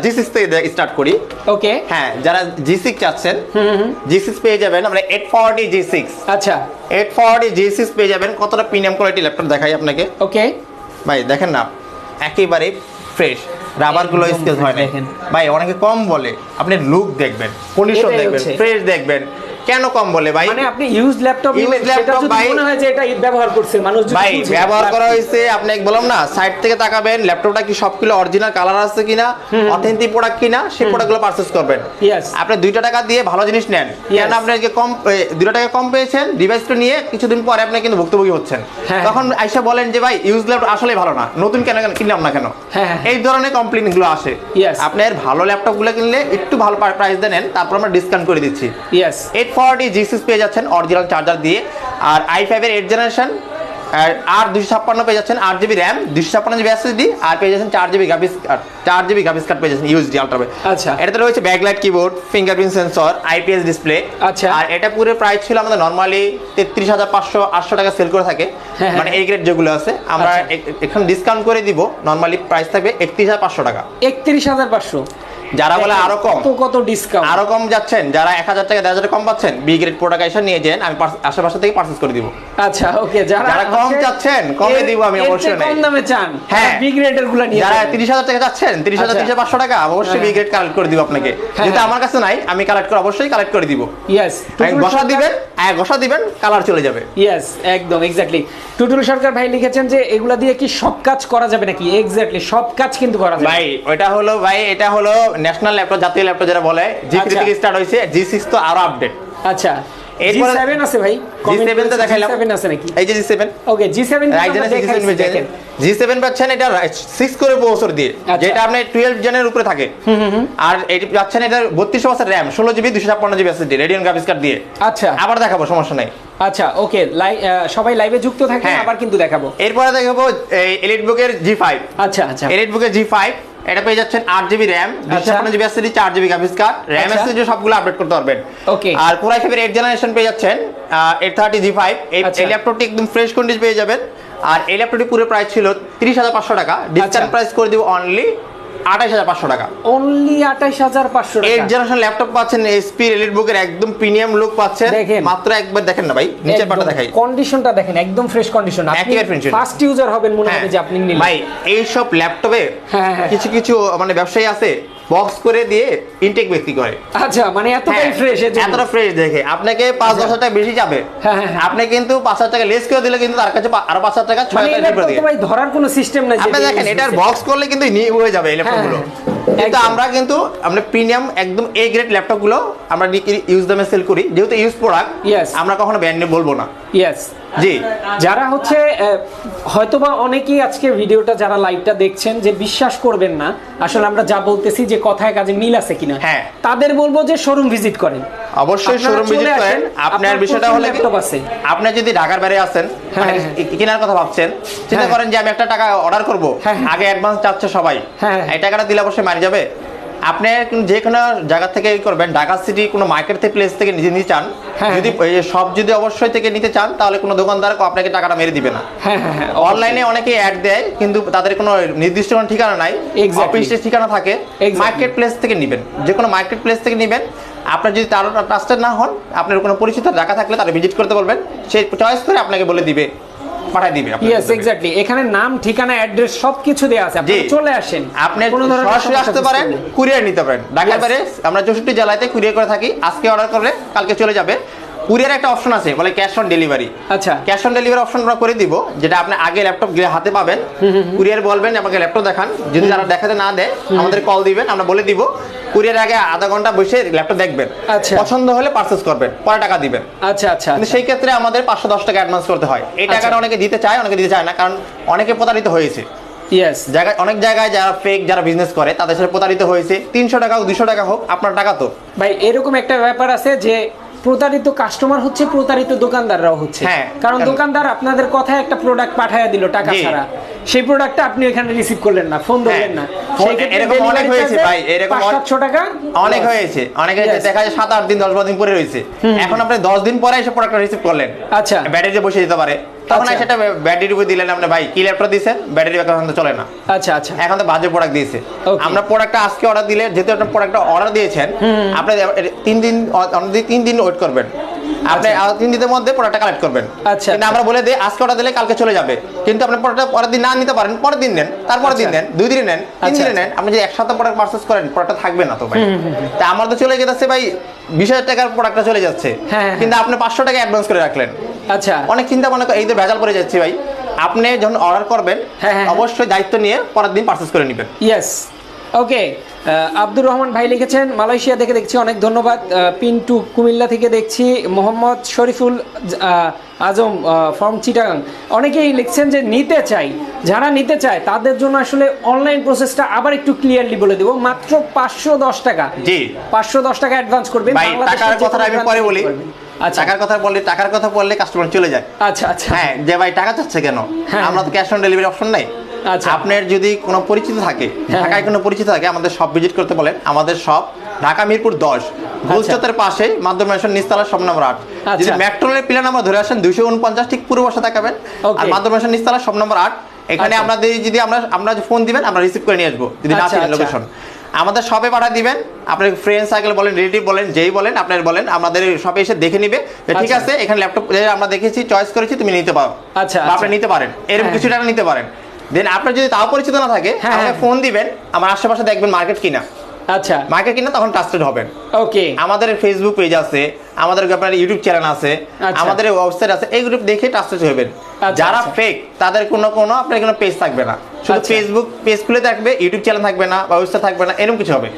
Speaker 2: G6 থেকে স্টার্ট করি।
Speaker 1: ওকে,
Speaker 2: হ্যাঁ, যারা G6 চাচ্ছেন, G6 পেয়ে যাবেন আমরা 840 G6।
Speaker 1: আচ্ছা,
Speaker 2: 840 G6 পেয়ে যাবেন। কতটা প্রিমিয়াম কোয়ালিটি ল্যাপটপ দেখাই আপনাকে।
Speaker 1: ওকে
Speaker 2: ভাই, দেখেন না, একেবারে ফ্রেশ, রাবার গুলো স্কেচ হয় না ভাই। অনেকে কম বলে, আপনি লুক দেখবেন, কন্ডিশন দেখবেন, ফ্রেশ দেখবেন, কেন কম বলে ভাই?
Speaker 1: মানে আপনি ইউজ ল্যাপটপ সেটা যদি মনে হয় যে এটা ব্যবহার করছে মানুষ যদি
Speaker 2: ভাই ব্যবহার করা হয়েছে, আপনি বললাম না সাইড থেকে তাকাবেন ল্যাপটপটা কি সবগুলো অরিজিনাল কালার আছে কিনা, অথেন্টিক প্রোডাক্ট কিনা, সেই প্রোডাক্টগুলো পারচেজ করবেন। আপনি 2 টাকা দিয়ে ভালো জিনিস নেন, কেন আপনাকে কম 2 টাকা কম পেয়েছেন, ডিভাইসটা নিয়ে কিছুদিন পরে আপনি কিন্তু ভুক্তভোগী হচ্ছেন। তখন আইসা বলেন যে ভাই ইউজ ল্যাপটপ আসলে ভালো না, নতুন কেন কিনলাম না কেন, এই ধরনের কমপ্লেইন গুলো আসে। আপনার ভালো ল্যাপটপ গুলো কিনলে একটু ভালো প্রাইস দেন, তারপর আমরা ডিসকাউন্ট করে দিচ্ছি। 840 G6 পেয়ে যাচ্ছেন অরিজিনাল চার্জার দিয়ে, আর i5 এর 8th জেনারেশন, আর 256 পেয়ে যাচ্ছেন 8GB RAM, 256GB SSD, আর পেয়ে যাচ্ছেন 4GB গ্রাফিক্স কার্ড পেয়ে যাচ্ছেন USD আলট্রা।
Speaker 1: আচ্ছা,
Speaker 2: এটাতে রয়েছে backlight keyboard, fingerprint sensor, IPS display.
Speaker 1: আচ্ছা, আর
Speaker 2: এটা পুরো প্রাইস ছিল আমাদের নরমালি 33,500 টাকা সেল করে থাকে, মানে এই গ্রেড যেগুলো আছে। আমরা এখন ডিসকাউন্ট করে দিব, নরমালি প্রাইস থাকবে 31,500 টাকা।
Speaker 1: 31,500।
Speaker 2: যারা বলে আরো কম,
Speaker 1: কত ডিসকাউন্ট,
Speaker 2: আরো কম যাচ্ছেন, যারা 1000 টাকা 1000 কম পাচ্ছেন, বি গ্রেড প্রোডাক্ট এসে নিয়ে যান, আমি আশেপাশে থেকে পারচেজ করে দিব।
Speaker 1: আচ্ছা, ওকে।
Speaker 2: যারা কম চাচ্ছেন কমে দিব আমি, অবশ্যই
Speaker 1: কম দামে চান, হ্যাঁ বি গ্রেডের গুলো নিয়ে
Speaker 2: যারা 30,000 টাকা চাচ্ছেন, 30,500 টাকা, অবশ্যই বি গ্রেড কালেক্ট করে দিব আপনাকে। যেটা আমার কাছে নাই, আমি কালেক্ট করে অবশ্যই কালেক্ট করে দিব। ঘষা দিবেন কালার চলে যাবে।
Speaker 1: একদম এক্স্যাক্টলি। টুটুল সরকার ভাই লিখেছেন যে এগুলা দিয়ে কি সব কাজ করা যাবে নাকি? এক্স্যাক্টলি সব কাজ কিন্তু করা যাবে
Speaker 2: ভাই। এটা হলো ন্যাশনাল ল্যাপটপ, জাতীয় ল্যাপটপ যেটা বলে, G3 থেকে স্টার্ট হয়েছে, G6 তো আরো আপডেট।
Speaker 1: আচ্ছা, G7 আছে ভাই,
Speaker 2: G7 তো দেখাইলাম,
Speaker 1: G7 আছে নাকি?
Speaker 2: এই যে G7,
Speaker 1: ওকে G7 দেখেন,
Speaker 2: G7 পাচ্ছেন এটা 6 করে প্রসেসর দিয়ে, যেটা আপনি 12 জেনের উপরে থাকে। আর এটা পাচ্ছেন এটা 32 বছর RAM, 16GB 256GB SSD, Radeon graphics card দিয়ে।
Speaker 1: আচ্ছা,
Speaker 2: আবার দেখাবো, সমস্যা নাই।
Speaker 1: আচ্ছা, ওকে। সবাই লাইভে যুক্ত থাকেন, আবার কিন্তু দেখাবো।
Speaker 2: এরপরে দেখাবো এলিটবুকের G5।
Speaker 1: আচ্ছা আচ্ছা,
Speaker 2: এলিটবুকের G5 এটা পেয়ে যাচ্ছেন 8GB RAM, 256GB SSD, 4GB graphics card, RAM SSD সবগুলো আপডেট করতে পারবেন।
Speaker 1: ওকে।
Speaker 2: আর Core i5 এর 8th জেনারেশন পেয়ে যাচ্ছেন 830 G5। এই ল্যাপটপটি একদম ফ্রেশ কন্ডিশন পেয়ে যাবেন। আর এই ল্যাপটপটি পুরো প্রাইস ছিল 30,500 টাকা, ডিসকাউন্ট প্রাইস করে দিব অনলি 28,500 টাকা।
Speaker 1: অনলি 28,500 টাকা।
Speaker 2: 8th জেনারেশন ল্যাপটপ পাচ্ছেন, HP এলিটবুকের একদম প্রিমিয়াম লুক পাচ্ছেন। মাত্র একবার দেখেন না ভাই, নিচের পাটা দেখাই,
Speaker 1: কন্ডিশনটা দেখেন, একদম ফ্রেশ কন্ডিশন। আপনি ফার্স্ট ইউজার হবেন মনে হবে যে আপনি নিলেন।
Speaker 2: ভাই এই সব ল্যাপটপে কিছু কিছু মানে ব্যবসায়ী আছে বক্স করে দিয়ে ইনটেক ব্যক্তি করে।
Speaker 1: আচ্ছা, মানে এতটাই ফ্রেশ,
Speaker 2: এতটা ফ্রেশ দেখে আপনাকে 5-10 টাকা বেশি যাবে, আপনি কিন্তু 5,000 টাকা লেস করে দিলে কিন্তু তার কাছে আরো 5,000 টাকা 6,000 টাকা দিয়ে
Speaker 1: ভাই ধরার কোনো সিস্টেম নাই।
Speaker 2: আপনি দেখেন এটার বক্স করলে কিন্তু নিউ হয়ে যাবে এই ল্যাপটপগুলো। কিন্তু আমরা প্রিমিয়াম একদম এ গ্রেড ল্যাপটপগুলো আমরা ইউজ দামে সেল করি, যেহেতু ইউজ প্রোডাক্ট, আমরা কখনো ব্র্যান্ড নেম বলবো না। জি,
Speaker 1: যারা হচ্ছে হয়তোবা অনেকেই আজকে ভিডিওটা যারা লাইভটা দেখছেন যে বিশ্বাস করবেন না আসলে আমরা যা বলতেছি যে কথায় কাজে মিল আছে কিনা, তাদের বলবো যে শোরুম ভিজিট করেন,
Speaker 2: অবশ্যই শোরুম ভিজিট করেন। আপনার বিষয়টা হলো কি, আপনি যদি ঢাকার বাইরে আছেন, কেনার কথা ভাবছেন, চিন্তা করেন যে আমি একটা টাকা অর্ডার করব, আগে অ্যাডভান্স চাচ্ছে সবাই, এই টাকাটা দিলে অবশ্যই মারি যাবে। আপনি যে কোনো জায়গা থেকে করবেন, ঢাকা সিটি কোনো মার্কেট থেকে প্লেস থেকে নিতে চান, যদি সব যদি অবশ্যই থেকে নিতে চান, তাহলে কোনো দোকানদার আপনাকে টাকাটা মেরে দিবে না। অনলাইনে অনেকে অ্যাড দেয়, কিন্তু তাদের কোনো নির্দিষ্ট কোনো ঠিকানা নাই, অফিসের ঠিকানা থাকে। মার্কেট প্লেস থেকে নেবেন, যে কোনো মার্কেট প্লেস থেকে নেবেন। আপনার যদি তার ট্রাস্টেড না হন, আপনার কোনো পরিচিত জায়গা থাকলে তারা ভিজিট করতে বলবেন, সে চয়েস করে আপনাকে বলে দিবে, পাঠিয়ে দিবে।
Speaker 1: এক্স্যাক্টলি, এখানে নাম, ঠিকানা, অ্যাড্রেস সবকিছু দেয়া আছে, আপনি চলে আসেন।
Speaker 2: আপনি সরাসরি আসতে পারেন, কুরিয়ার নিতে পারেন। ঢাকার বাইরে আমরা 64 জেলাতে কুরিয়ার করে থাকি। আজকে অর্ডার করলে কালকে চলে যাবে। কুরিয়ার একটা অপশন আছে বলে ক্যাশ অন ডেলিভারি। আচ্ছা, ক্যাশ অন ডেলিভারি অপশন আমরা করে দিব, যেটা আপনি আগে ল্যাপটপ গিয়ে হাতে পাবেন, কুরিয়ার বলবেন আমাকে ল্যাপটপ দেখান, যদি তারা দেখাতে না দেয় আমাদের কল দিবেন, আমরা বলে দিব। কুরিয়ার আগে আধা ঘন্টা বসে ল্যাপটপ দেখবেন, পছন্দ হলে পারচেজ করবেন, পরে টাকা দিবেন। আচ্ছা আচ্ছা, কিন্তু সেই ক্ষেত্রে আমাদের 510 টাকা অ্যাডভান্স করতে হয়। এই টাকাটা অনেকে দিতে চায়, অনেকে দিতে চায় না, কারণ অনেকে প্রতারিত হয়েছে। অনেক জায়গায় যারা ফেক, যারা বিজনেস করে তাদের সাথে প্রতারিত হয়েছে। 300 টাকা হোক, 200 টাকা হোক, আপনার টাকা তো। ভাই এরকম একটা ব্যাপার আছে যে প্রতারিত কাস্টমার হচ্ছে, প্রতারিত দোকানদাররাও হচ্ছে। কারণ দোকানদার আপনাদের কথায় একটা প্রোডাক্ট পাঠায়া দিল টাকা ছাড়া, সেই প্রোডাক্টটা আপনি এখানে রিসিভ করলেন না, ফোন ধরলেন না, এরকম অনেক হয়েছে ভাই। এরকম 500 টাকা অনেক হয়েছে, অনেকে দেখা যায় 7-8 দিন 10-12 দিন পরে হয়েছে। এখন আপনি 10 দিন পরে এসে প্রোডাক্টটা রিসিভ করলেন, আচ্ছা ব্যাটারিতে বসে দিতে পারে, তখন সেটা ব্যাটারি উপরে দিলেন আপনি, ভাই কি ল্যাপটপ দিয়েছেন, ব্যাটারি এখন তো চলে না। আচ্ছা আচ্ছা, এখন তো বাজে প্রোডাক্ট দিয়েছে। আমরা প্রোডাক্টটা আজকে অর্ডার দিলে, যেহেতু আপনি প্রোডাক্টটা অর্ডার দিয়েছেন, আপনি 3 দিন ওয়েট করবেন। আপনি 3 দিনের মধ্যে প্রোডাক্টটা কালেক্ট করবেন।
Speaker 1: আচ্ছা,
Speaker 2: কিন্তু আমরা বলে দিই আজকে অর্ডার দিলে কালকে চলে যাবে, কিন্তু আপনি প্রোডাক্টটা পরের দিন না নিতে পারেন, পরের দিন নেন, তারপরের দিন নেন, 2 দিনে নেন, 3 দিনে নেন, আপনি যদি এক সপ্তাহ প্রোডাক্ট পারচেজ করেন প্রোডাক্টটা থাকবে না তো ভাই। তা আমার তো চলে যেতেছে ভাই 20,000 টাকার প্রোডাক্টটা চলে যাচ্ছে, কিন্তু আপনি 500 টাকা অ্যাডভান্স করে রাখলেন।
Speaker 1: আচ্ছা,
Speaker 2: অনেক চিন্তা মনে করে এই যে ভেজাল করে যাচ্ছে ভাই। আপনি যখন অর্ডার করবেন অবশ্যই দায়িত্ব নিয়ে পরের দিন পারচেজ করে নেবেন।
Speaker 1: ইয়েস, ওকে। আব্দুর রহমান ভাই লিখেছেন মালয়েশিয়া থেকে দেখছি, অনেক ধন্যবাদ। পিন্টু কুমিল্লা থেকে দেখছি, মোহাম্মদ শরীফুল আজম ফ্রম চিটাগাং, অনেকেই লিখছেন যে নিতে চাই। যারা নিতে চায় তাদের জন্য আসলে অনলাইন প্রসেসটা আবার একটু ক্লিয়ারলি বলে দেবো। মাত্র 510 টাকা,
Speaker 2: জি
Speaker 1: 510 টাকা অ্যাডভান্স করবেন।
Speaker 2: টাকার কথা আমি পরে বলি।
Speaker 1: আচ্ছা,
Speaker 2: টাকার কথা বললে কাস্টমার চলে যায়।
Speaker 1: আচ্ছা আচ্ছা,
Speaker 2: হ্যাঁ, যে ভাই টাকা চাচ্ছে কেন, আমরা তো ক্যাশ অন ডেলিভারি অপশন নাই।
Speaker 1: আচ্ছা,
Speaker 2: আপনার যদি কোনো পরিচিত থাকে, ঢাকায় কোনো পরিচিত থাকে, আমাদের সব ভিজিট করতে বলেন। আমাদের সব ঢাকা মিরপুর 10 গুলচত্বরের পাশে মাধ্যম মেশন নিচতলা শপ নম্বর 8। যদি মেট্রোলের পিলার নাম্বার ধরে আসেন 249 ঠিক পূর্ব পাশে তাকাবেন, আর মাধ্যম মেশন নিচতলা শপ নম্বর 8। এখানে আপনাদের যদি আমরা ফোন দিবেন আমরা রিসিভ করে নিয়ে আসবো, যদি না চিনেন লোকেশন আমাদের শপে পাঠিয়ে দিবেন। আপনার ফ্রেন্ড সার্কেল বলেন, রিলেটিভ বলেন, যেই বলেন আপনার বলেন, আমাদের শপে এসে দেখে নিবে ঠিক আছে এখানে ল্যাপটপ আমরা দেখেছি, চয়েস করেছি, তুমি নিতে পারো।
Speaker 1: আচ্ছা,
Speaker 2: আপনি নিতে পারেন, এরকম কিছু টাকা নিতে পারেন। দেন আপনার যদি তাও পরিচিত না থাকে আমাকে ফোন দিবেন, আমার আশেপাশে দেখবেন মার্কেট কিনা।
Speaker 1: আচ্ছা,
Speaker 2: মার্কেট কিনা তখন ট্রাস্টেড হবেন।
Speaker 1: ওকে,
Speaker 2: আমাদের ফেসবুক পেজ আছে, আমাদের আপনার ইউটিউব চ্যানেল আছে, আমাদের ওয়েবসাইট আছে, এই গ্রুপ দেখে ট্রাস্টেড হবেন। যারা ফেক তাদের কোনো আপনার কোনো পেজ থাকবে না, শুধু ফেসবুক পেজ খুলে থাকবে, ইউটিউব চ্যানেল থাকবে না, বা ওয়েবসাইট থাকবে না, এরকম কিছু হবে।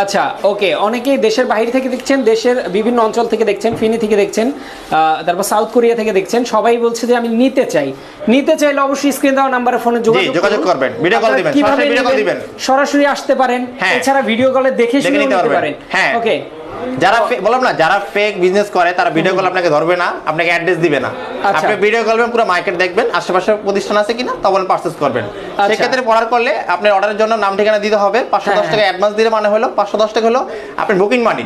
Speaker 1: আচ্ছা, ওকে। অনেকেই দেশের বাইরে থেকে দেখছেন, দেশের বিভিন্ন অঞ্চল থেকে দেখছেন, ফিনি থেকে দেখছেন, তারপর সাউথ কোরিয়া থেকে দেখছেন। সবাই বলছে যে আমি নিতে চাই। নিতে চাইলে অবশ্যই স্ক্রিন দেওয়া নাম্বারে ফোনে যোগাযোগ করবেন, ভিডিও কল দিবেন, সরাসরি ভিডিও কল দিবেন, সরাসরি আসতে পারেন। এছাড়া ভিডিও কলে দেখে শুনে নিতে পারেন। হ্যাঁ, ওকে।
Speaker 2: যারা বললাম না, যারা ফেক বিজনেস করে তারা ভিডিও কল আপনাকে ধরবে না, আপনাকে অ্যাড্রেস দিবে না। আপনি ভিডিও কল করবেন, পুরো মার্কেট দেখবেন, আশেপাশে প্রতিষ্ঠান আছে কিনা, তখন পারচেজ করবেন। সেক্ষেত্রে পড়ার করলে আপনার অর্ডারের জন্য নাম ঠিকানা দিতে হবে। 510 টাকা অ্যাডভান্স দিলে মানে হলো 510 টাকা হলো আপনার বুকিং মানি।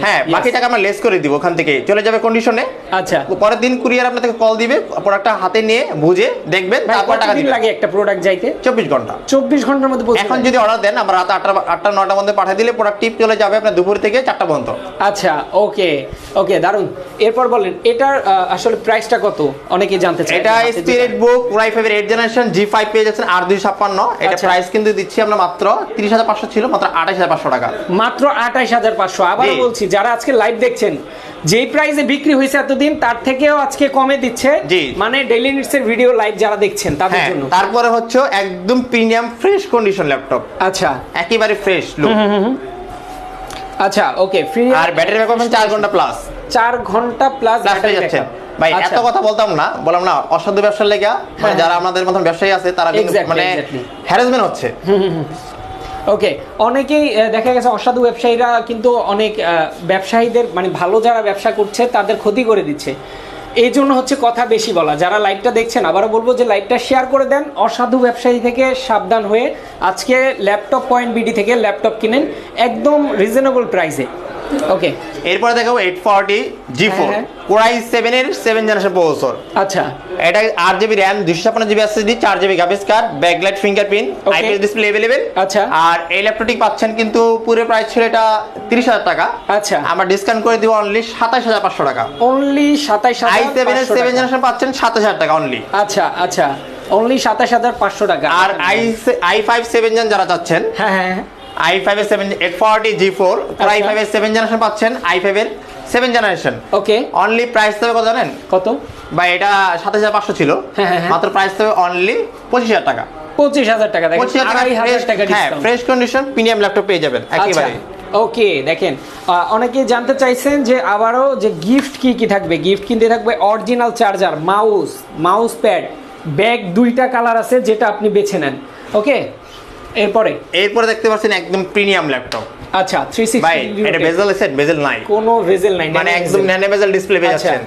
Speaker 2: হ্যাঁ, বাকি টাকা আমরা লেস করে দিব, ওখান থেকে চলে যাবে কন্ডিশনে। আচ্ছা, পরের দিন কুরিয়ার আপনাকে কল দিবে, প্রোডাক্টটা হাতে নিয়ে বুঝে দেখবেন, তারপর টাকা দিবেন।
Speaker 1: লাগে একটা প্রোডাক্ট যাইতে
Speaker 2: 24 ঘন্টা।
Speaker 1: 24 ঘন্টার মধ্যে পৌঁছে।
Speaker 2: এখন যদি অর্ডার দেন আমরা রাত 8টা 9টার মধ্যে পাঠিয়ে দিলে প্রোডাক্ট টিপ চলে যাবে আপনার দুপুর থেকে 4টা পর্যন্ত।
Speaker 1: আচ্ছা, ওকে ওকে, দারুন। এরপর বলেন এটার আসলে প্রাইসটা কত, অনেকে জানতে চায়।
Speaker 2: এটা স্পিরিট বুক Core i5 এর 8th জেনারেশন G5 পেয়ে যাচ্ছেন 8,256। এটা প্রাইস কিন্তু দিচ্ছি আমরা মাত্র 30,500 ছিল, মাত্র 28,500 টাকা।
Speaker 1: মাত্র 28,500। আবার বলছি, যারা আজকে লাইভ দেখছেন, যেই প্রাইসে বিক্রি হয়েছে এতদিন তার থেকেও আজকে কমে দিচ্ছে। মানে ডেইলি নিডস এর ভিডিও লাইভ যারা দেখছেন তাদের জন্য।
Speaker 2: তারপরে হচ্ছে একদম প্রিমিয়াম ফ্রেশ কন্ডিশন ল্যাপটপ।
Speaker 1: আচ্ছা,
Speaker 2: একেবারে ফ্রেশ লুক।
Speaker 1: আচ্ছা, ওকে। ফ্রি
Speaker 2: আর ব্যাটারি ব্যাকআপ 4 ঘন্টা প্লাস।
Speaker 1: 4 ঘন্টা প্লাস ব্যাটারি ব্যাকআপ।
Speaker 2: ভাই এত কথা বললাম না অসাধু ব্যবসার লেগা, মানে যারা আমাদের মতন ব্যবসায়ী আছে তারা মানে হ্যারাসমেন্ট হচ্ছে।
Speaker 1: ওকে, অনেকেই দেখা গেছে অসাধু ব্যবসায়ীরা কিন্তু অনেক ব্যবসায়ীদের, মানে ভালো যারা ব্যবসা করছে তাদের ক্ষতি করে দিচ্ছে। এই জন্য হচ্ছে কথা বেশি বলা। যারা লাইভটা দেখছেন আবারও বলবো যে লাইভটা শেয়ার করে দেন, অসাধু ব্যবসায়ী থেকে সাবধান হয়ে আজকে ল্যাপটপ পয়েন্ট বিডি থেকে ল্যাপটপ কিনেন একদম রিজনেবল প্রাইসে। ওকে,
Speaker 2: এরপরে দেখাবো 840 G4 Core i7 এর 7th জেনারেশন প্রসেসর।
Speaker 1: আচ্ছা,
Speaker 2: এটা 8GB RAM 256GB SSD 4GB graphics card, backlight fingerprint, IPS display available.
Speaker 1: আচ্ছা,
Speaker 2: আর এই ল্যাপটপটি পাচ্ছেন কিন্তু পুরো প্রাইস ছিল এটা 30,000 টাকা।
Speaker 1: আচ্ছা,
Speaker 2: আমরা ডিসকাউন্ট করে দিব অনলি 27,500 টাকা।
Speaker 1: অনলি 27,500।
Speaker 2: i7 এর 7th জেনারেশন পাচ্ছেন 27,000 টাকা অনলি।
Speaker 1: আচ্ছা আচ্ছা, অনলি 27,500 টাকা।
Speaker 2: আর i5 7th জেন যারা চাচ্ছেন,
Speaker 1: হ্যাঁ, i5
Speaker 2: এর 840 G4 Core i5 এর 7th জেনারেশন পাচ্ছেন, i5 এর 7th জেনারেশন।
Speaker 1: ওকে,
Speaker 2: অনলি প্রাইস তবে কত জানেন?
Speaker 1: কত
Speaker 2: ভাই? এটা 27,500 ছিল, মাত্র প্রাইস তবে অনলি 25,000 টাকা।
Speaker 1: 25,000 টাকা। দেখেন 2,500 টাকা discount.
Speaker 2: Fresh condition premium laptop পেয়ে যাবেন একেবারে।
Speaker 1: ওকে, দেখেন অনেকেই জানতে চাইছেন যে আবারও যে গিফট কি থাকবে। গিফট কিনতে থাকবে original charger, mouse pad, bag, 2টা কালার আছে, যেটা আপনি বেছে নেন। ওকে, এরপরে
Speaker 2: দেখতে পাচ্ছেন একদম প্রিমিয়াম ল্যাপটপ।
Speaker 1: আচ্ছা, 360
Speaker 2: ভাই এটা বেজেল নাই,
Speaker 1: কোনো বেজেল নাই,
Speaker 2: মানে একদম ন্যানো বেজেল ডিসপ্লে পেয়ে যাচ্ছেন।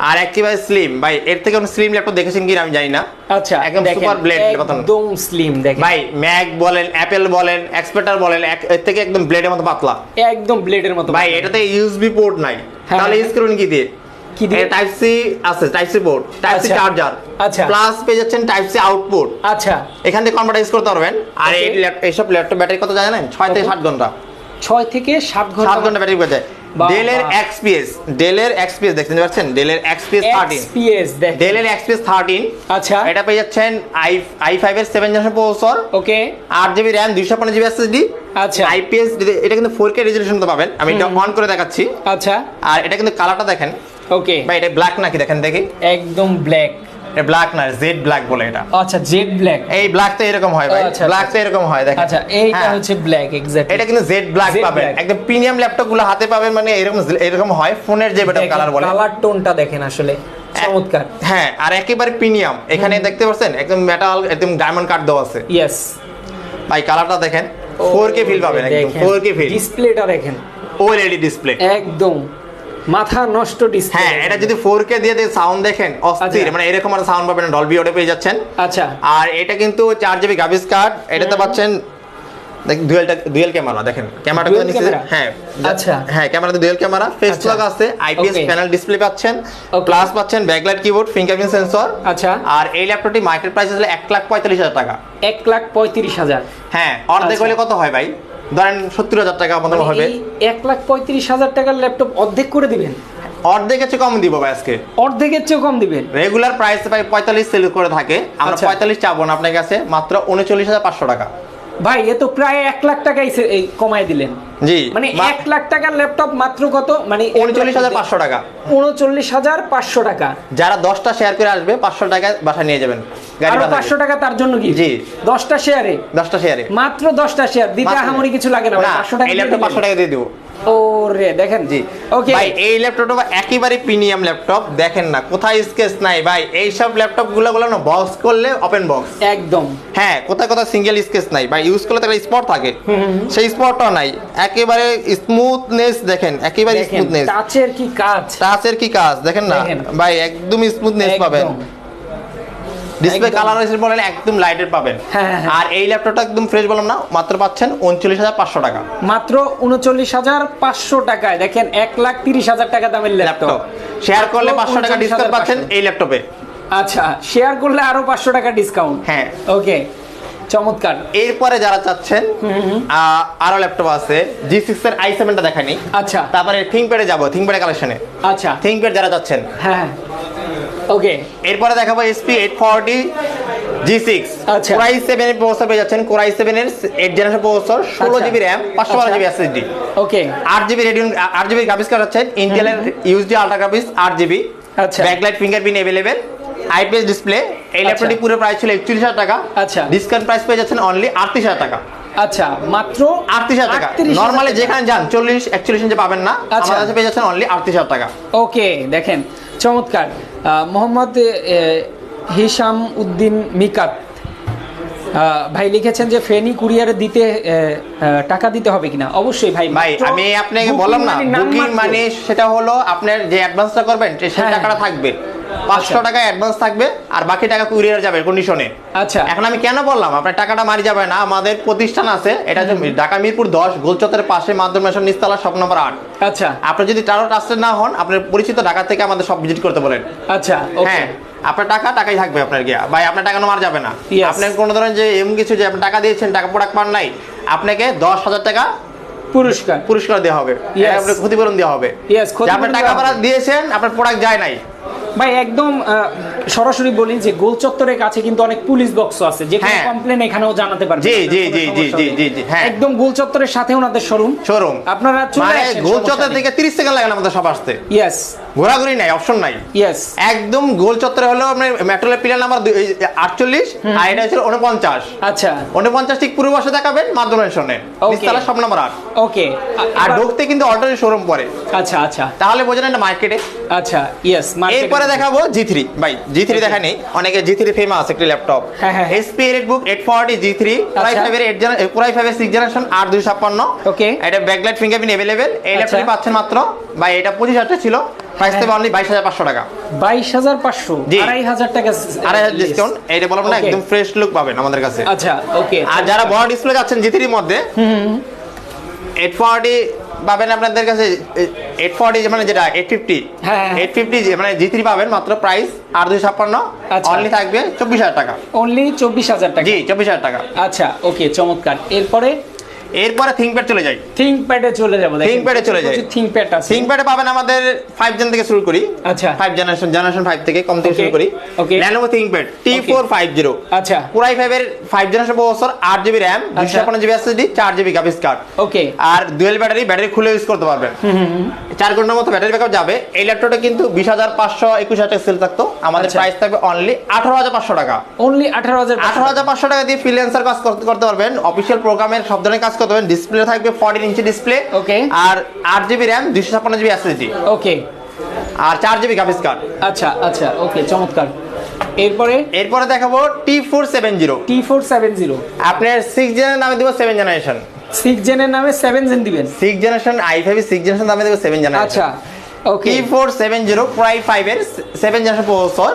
Speaker 2: আর একেবারে স্লিম। ভাই এর থেকে কোনো স্লিম ল্যাপটপ দেখেছেন কিনা আমি জানি না।
Speaker 1: আচ্ছা,
Speaker 2: একদম সুপার ব্লেড মতন,
Speaker 1: একদম স্লিম। দেখেন
Speaker 2: ভাই ম্যাক বলেন, অ্যাপল বলেন, এক্সপেক্টার বলেন, এর থেকে একদম ব্লেডের মতো পাতলা,
Speaker 1: একদম ব্লেডের মতো।
Speaker 2: ভাই এটাতে ইউএসবি পোর্ট নাই, তাহলে ইউজ করুন কি দিয়ে? টাইপ সি আছে, type C port, type C charger.
Speaker 1: আচ্ছা,
Speaker 2: প্লাস পেয়ে যাচ্ছেন টাইপ সি আউটপুট।
Speaker 1: আচ্ছা,
Speaker 2: এখান থেকে কনভার্ট ইউজ করতে পারবেন। আর এইসব ল্যাপটপ ব্যাটারি কত জানেন? 6 থেকে 7 ঘন্টা।
Speaker 1: 6 থেকে 7 ঘন্টা
Speaker 2: ব্যাটারি পেয়ে যায়। ডেলের XPS, ডেলের XPS দেখতে পাচ্ছেন, ডেলের XPS 13,
Speaker 1: XPS দেখেন,
Speaker 2: ডেলের XPS 13।
Speaker 1: আচ্ছা,
Speaker 2: এটা পেয়ে যাচ্ছেন i5 এর 7 জেনারেশন প্রসেসর,
Speaker 1: ওকে,
Speaker 2: 8GB RAM, 256GB SSD,
Speaker 1: আচ্ছা,
Speaker 2: IPS। এটা কিন্তু 4K রেজোলিউশন তো পাবেন, আমি এটা অন করে দেখাচ্ছি।
Speaker 1: আচ্ছা,
Speaker 2: আর এটা কিন্তু কালারটা দেখেন,
Speaker 1: ওকে,
Speaker 2: ভাই এটা ব্ল্যাক নাকি দেখেন দেখি,
Speaker 1: একদম ব্ল্যাক,
Speaker 2: এটা ব্ল্যাক না, জেড ব্ল্যাক বলে এটা।
Speaker 1: আচ্ছা, জেড ব্ল্যাক,
Speaker 2: এই ব্ল্যাক তো এরকম হয় ভাই,
Speaker 1: আচ্ছা,
Speaker 2: ব্ল্যাক তো এরকম হয় দেখেন।
Speaker 1: আচ্ছা, এইটা
Speaker 2: হ্যাঁ।
Speaker 1: হচ্ছে ব্ল্যাক, এক্স্যাক্টলি
Speaker 2: এটা কিন্তু জেড ব্ল্যাক
Speaker 1: Jet
Speaker 2: পাবেন,
Speaker 1: black।
Speaker 2: একদম প্রিমিয়াম ল্যাপটপ গুলো হাতে পাবেন, মানে এরকম এরকম হয় ফোনের যে বেটা কালার বলে,
Speaker 1: কালার টোনটা দেখেন আসলে চমৎকার।
Speaker 2: হ্যাঁ, আর একেবারে প্রিমিয়াম। এখানে দেখতে পাচ্ছেন একদম মেটাল, একদম ডায়মন্ড কাট দেওয়া আছে।
Speaker 1: ইয়েস
Speaker 2: ভাই কালারটা দেখেন, 4K ফিল পাবেন, একদম 4K ফিল।
Speaker 1: ডিসপ্লেটা দেখেন,
Speaker 2: OLED ডিসপ্লে,
Speaker 1: একদম মাথা নষ্ট ডিসপ্লে।
Speaker 2: হ্যাঁ, এটা যদি 4K দিয়ে সাউন্ড দেখেন অস্থির,
Speaker 1: আচ্ছা।
Speaker 2: মানে এরকম একটা সাউন্ড পাবেন, ডলবি অডিও পেয়ে যাচ্ছেন।
Speaker 1: আচ্ছা,
Speaker 2: আর এটা কিন্তু 4GB গ্রাফিক্স কার্ড, এটাতে পাচ্ছেন ডুয়াল ক্যামেরা, দেখেন ক্যামেরাটা
Speaker 1: Dual
Speaker 2: নিচে,
Speaker 1: camera?
Speaker 2: হ্যাঁ
Speaker 1: আচ্ছা,
Speaker 2: হ্যাঁ, ক্যামেরাতে ডুয়াল ক্যামেরা, ফেস
Speaker 1: আচ্ছা।
Speaker 2: লক আছে, IPS
Speaker 1: Okay.
Speaker 2: প্যানেল ডিসপ্লে পাচ্ছেন,
Speaker 1: Okay.
Speaker 2: প্লাস পাচ্ছেন ব্যাকলাইট কিবোর্ড, ফিঙ্গারপ্রিন্ট সেন্সর।
Speaker 1: আচ্ছা,
Speaker 2: আর এই ল্যাপটপটি মার্কেট প্রাইস আসলে 1,45,000 টাকা।
Speaker 1: 1,35,000।
Speaker 2: হ্যাঁ, অর্ধেক
Speaker 1: আচ্ছা।
Speaker 2: হলে কত হয় ভাই? ধরেন 70,000 টাকা আমাদের হবে।
Speaker 1: 1,35,000 টাকার ল্যাপটপ অর্ধেক করে দিবেন?
Speaker 2: অর্ধেকের চেয়ে কম দিব ভাই আজকে,
Speaker 1: অর্ধেকের চেয়ে কম দিবেন?
Speaker 2: রেগুলার প্রাইস ভাই 45 সেল করে থাকে, আমরা
Speaker 1: আচ্ছা।
Speaker 2: 45 চাবো না আপনার কাছে, মাত্র 39,500 টাকা।
Speaker 1: ভাই এ তো প্রায় 1 লাখ টাকাই কমায় দিলেন।
Speaker 2: জি,
Speaker 1: মানে 1 লাখ টাকার ল্যাপটপ মাত্র কত, মানে
Speaker 2: 39,500 টাকা।
Speaker 1: 39,500 টাকা।
Speaker 2: যারা 10টা শেয়ার করে আসবে 500 টাকা বাসায় নিয়ে যাবেন, গাড়ি
Speaker 1: আরো
Speaker 2: ভাড়া
Speaker 1: 500 টাকা তার জন্য কি?
Speaker 2: জি।
Speaker 1: 10টা শেয়ারে,
Speaker 2: 10টা শেয়ারে
Speaker 1: মাত্র 10টা শেয়ার দিতে
Speaker 2: মাত্র।
Speaker 1: আহামরি কিছু লাগে না,
Speaker 2: না,
Speaker 1: 500 টাকা
Speaker 2: এই ল্যাপটপ 500 টাকা দিয়ে দেবো।
Speaker 1: ওরে দেখেন,
Speaker 2: জি,
Speaker 1: ওকে
Speaker 2: ভাই এই ল্যাপটপটা একেবারে প্রিমিয়াম ল্যাপটপ, দেখেন না কোথায় স্কেচ নাই ভাই, এই সব ল্যাপটপ গুলো না বক্স করলে ওপেন বক্স
Speaker 1: একদম।
Speaker 2: হ্যাঁ, কোথায় কোথায় সিঙ্গেল স্কেচ নাই ভাই, ইউজ করলে তো একটা স্পট থাকে, সেই স্পটটা নাই, একেবারে স্মুথনেস দেখেন, একেবারে
Speaker 1: দেখেন
Speaker 2: স্মুথনেস,
Speaker 1: টাচের কি কাজ,
Speaker 2: টাচের কি কাজ দেখেন না
Speaker 1: দেখেন।
Speaker 2: ভাই, একদম স্মুথনেস পাবেন,
Speaker 1: একদম।
Speaker 2: ডিসপ্লে
Speaker 1: একদম।
Speaker 2: কালার হয়েছে বলেন একদম লাইটের পাবেন।
Speaker 1: হ্যাঁ, হ্যাঁ, হ্যাঁ।
Speaker 2: আর এই ল্যাপটপটা একদম ফ্রেশ বললাম না, মাত্র পাচ্ছেন 39,500 টাকা।
Speaker 1: মাত্র 39,500 টাকায় দেখেন 1,30,000 টাকা দামের ল্যাপটপ।
Speaker 2: ল্যাপটপ শেয়ার করলে 500 টাকা ডিসকাউন্ট পাচ্ছেন এই ল্যাপটপে।
Speaker 1: আচ্ছা, শেয়ার করলে আরো 500 টাকা ডিসকাউন্ট।
Speaker 2: হ্যাঁ,
Speaker 1: ওকে, চমৎকার।
Speaker 2: এরপরে যারা চাচ্ছেন আরো ল্যাপটপ আছে, G6 এর i7টা দেখানি।
Speaker 1: আচ্ছা,
Speaker 2: তারপরে থিংকপ্যাডে যাব, থিংকপ্যাডে কালেকশনে
Speaker 1: আচ্ছা,
Speaker 2: থিংকপ্যাড যারা চাচ্ছেন।
Speaker 1: হ্যাঁ, ওকে,
Speaker 2: এরপরে দেখাবো SP 840 G6,
Speaker 1: আচ্ছা।
Speaker 2: Core i7 এর প্রসেসর পেয়ে যাচ্ছেন, Core i7 এর 8 generation processor, 16GB RAM, 512GB SSD,
Speaker 1: ওকে,
Speaker 2: 8GB Radeon, 8GB graphics card আছে, Intel এর USD আলট্রা গ্রাফিক্স 8GB,
Speaker 1: আচ্ছা,
Speaker 2: backlight fingerprint available, IPS display. এই ল্যাপটপটি পুরো প্রাইস ছিল 41,000 টাকা,
Speaker 1: আচ্ছা,
Speaker 2: ডিসকাউন্ট প্রাইস পেয়ে যাচ্ছেন অনলি 38,000 টাকা।
Speaker 1: আচ্ছা, মাত্র
Speaker 2: 38,000 টাকা,
Speaker 1: 38,000
Speaker 2: নরমালি
Speaker 1: টাকা।
Speaker 2: যেখানে যান 40-41 ইঞ্চি পাবেন না,
Speaker 1: আচ্ছা।
Speaker 2: আমাদের কাছে পেয়ে যাচ্ছেন অনলি 38,000 টাকা।
Speaker 1: ওকে, দেখেন চমৎকার। মোহাম্মদ হিশাম উদ্দিন মিকাত ভাই লিখেছেন যে ফেনী কুরিয়ারে দিতে টাকা দিতে হবে কিনা? অবশ্যই ভাই।
Speaker 2: ভাই আমি আপনাকে বললাম না, বুকিং মানে সেটা হলো আপনার যে অ্যাডভান্সটা করবেন সেই
Speaker 1: হ্যাঁ,
Speaker 2: টাকাটা থাকবে, 500 টাকা অ্যাডভান্স থাকবে, আর বাকি টাকা কুরিয়ার যাবে কন্ডিশনে।
Speaker 1: আচ্ছা,
Speaker 2: এখন আমি কেন বললাম আপনার টাকাটা মারি যাবে না, আমাদের প্রতিষ্ঠান আছে, এটা হচ্ছে ঢাকা মিরপুর 10 গোলচত্বরের পাশে মাধ্যম মেশন নিচতলা শপ নম্বর 8।
Speaker 1: আচ্ছা,
Speaker 2: আপনি যদি টারো ট্রাস্টেড না হন, আপনার পরিচিত ঢাকা থেকে আমাদের সব ভিজিট করতে বলেন।
Speaker 1: আচ্ছা, ওকে,
Speaker 2: হ্যাঁ, আপনার টাকাই থাকবে আপনার গিয়া ভাই, আপনার টাকা মারা যাবে না।
Speaker 1: Yes.
Speaker 2: আপনার কোনো ধরনের যে এমন কিছু যে আপনি টাকা দিয়েছেন, টাকা প্রোডাক্ট পান নাই, আপনাকে 10,000 টাকা পুরস্কার দেওয়া হবে,
Speaker 1: Yes.
Speaker 2: আপনার ক্ষতিপূরণ দেওয়া হবে।
Speaker 1: Yes,
Speaker 2: যে আপনি টাকা ভাড়া দিয়েছেন, আপনার প্রোডাক্ট যায় নাই।
Speaker 1: ভাই একদম সরাসরি বলি যে গোল চত্বরের কাছে কিন্তু অনেক পুলিশ বক্স আছে, যে কোনো
Speaker 2: হ্যাঁ।
Speaker 1: কমপ্লেন এখানেও জানাতে পারবেন।
Speaker 2: জি জি
Speaker 1: কোনো
Speaker 2: জি জি
Speaker 1: সমস্যা
Speaker 2: জি
Speaker 1: হবে না।
Speaker 2: জি জি হ্যাঁ,
Speaker 1: একদম গোল চত্বরের সাথে ওনাদের শোরুম। আপনারা চলে
Speaker 2: মানে
Speaker 1: আসেন,
Speaker 2: গোলচত্বর থেকে 30 সেকেন্ড লাগে না আমাদের সব আসতে।
Speaker 1: ইয়েস,
Speaker 2: ঘোরাঘুরি নাই, অপশন নাই।
Speaker 1: ইয়েস,
Speaker 2: একদম গোল চত্বরে হলো আপনার মেট্রোলের পিলার নাম্বার 48, আর এটা হচ্ছে 49।
Speaker 1: আচ্ছা,
Speaker 2: 49 ঠিক পূর্ব পাশে দেখাবেন মাধ্যম মেশনে নিচতলা শপ নম্বর 8।
Speaker 1: ওকে,
Speaker 2: আর ঢুকতে কিন্তু অল্টারনেট শোরুম পড়ে।
Speaker 1: আচ্ছা, আচ্ছা,
Speaker 2: তাহলে বোঝেন এটা মার্কেটে।
Speaker 1: আচ্ছা, ইয়েস।
Speaker 2: এরপরে দেখাবো G3 ভাই, G3 দেখানি, অনেকে G3 ফেমাস একটি ল্যাপটপ,
Speaker 1: হ্যাঁ, হ্যাঁ।
Speaker 2: HP EliteBook 840 G3, Core i5 এর 6 জেনারেশন 8256।
Speaker 1: ওকে,
Speaker 2: এটা ব্যাকলাইট ফিঙ্গারপ্রিন্ট अवेलेबल। এই ল্যাপটপটি পাচ্ছেন মাত্র ভাই, এটা 25,000 টা ছিল, প্রাইস দেবে অনলি 22,500 টাকা।
Speaker 1: 22,500,
Speaker 2: জি।
Speaker 1: 2,500 টাকা,
Speaker 2: 2,500 ডিসকাউন্ট। এইটা বললাম না,
Speaker 1: Okay.
Speaker 2: একদম ফ্রেশ লুক পাবেন আমাদের কাছে।
Speaker 1: আচ্ছা, ওকে।
Speaker 2: আর যারা বড় ডিসপ্লে যাচ্ছেন G3 এর মধ্যে, 840 পাবেন আপনাদের কাছে, 840 মানে যেটা 850,
Speaker 1: হ্যাঁ,
Speaker 2: 850 মানে G3 পাবেন মাত্র প্রাইস 8256,
Speaker 1: আচ্ছা।
Speaker 2: অনলি থাকবে 24,000 টাকা।
Speaker 1: অনলি 24,000 টাকা।
Speaker 2: জি, 24,000 টাকা।
Speaker 1: আচ্ছা, ওকে, চমৎকার। এরপরে
Speaker 2: এরপরে থিংকপ্যাড চলে যাই,
Speaker 1: থিংকপ্যাডে চলে যাব।
Speaker 2: থিংকপ্যাডে চলে যাই।
Speaker 1: থিংকপ্যাড আছে,
Speaker 2: থিংকপ্যাডে পাবেন আমাদের 5 জেন থেকে শুরু করি।
Speaker 1: আচ্ছা,
Speaker 2: 5 জেনারেশন 5 থেকে কম থেকে শুরু করি।
Speaker 1: ওকে,
Speaker 2: Lenovo ThinkPad T450।
Speaker 1: আচ্ছা,
Speaker 2: Core i5 এর 5 generation processor, 8GB RAM, 256GB SSD, 4GB graphics card.
Speaker 1: Okay,
Speaker 2: আর ডুয়াল ব্যাটারি খুলে ইউজ করতে পারবেন। 4 ঘন্টার মতো ব্যাটারি ব্যাকআপ যাবে। এই ল্যাপটপটা কিন্তু 20,500 21,000 টাকা সেল থাকতো, আমাদের প্রাইস থাকবে অনলি 18,500 টাকা।
Speaker 1: অনলি 18,500
Speaker 2: টাকা দিয়ে ফ্রিল্যান্সার কাজ করতে পারবেন, অফিশিয়াল প্রোগ্রামের সব ধরনের কাজ করতে পারবেন। ডিসপ্লে থাকবে 14 ইঞ্চি ডিসপ্লে।
Speaker 1: ওকে,
Speaker 2: আর 8GB RAM, 256GB SSD।
Speaker 1: ওকে,
Speaker 2: আর 4GB গ্রাফিক্স কার্ড।
Speaker 1: আচ্ছা আচ্ছা, ওকে, চমৎকার। এরপরে
Speaker 2: দেখাবো T470।
Speaker 1: T470
Speaker 2: আপনার 6 জেনের নামে দিব 7 জেনারেশন।
Speaker 1: 6 জেনের নামে 7 জেন দিবেন।
Speaker 2: 6 জেনারেশন i5 এর 6 জেনারেশন নামে দিব 7 জেনারেশন।
Speaker 1: আচ্ছা, ওকে,
Speaker 2: T470 Core i5 এর 7 জেনারেশন প্রসেসর।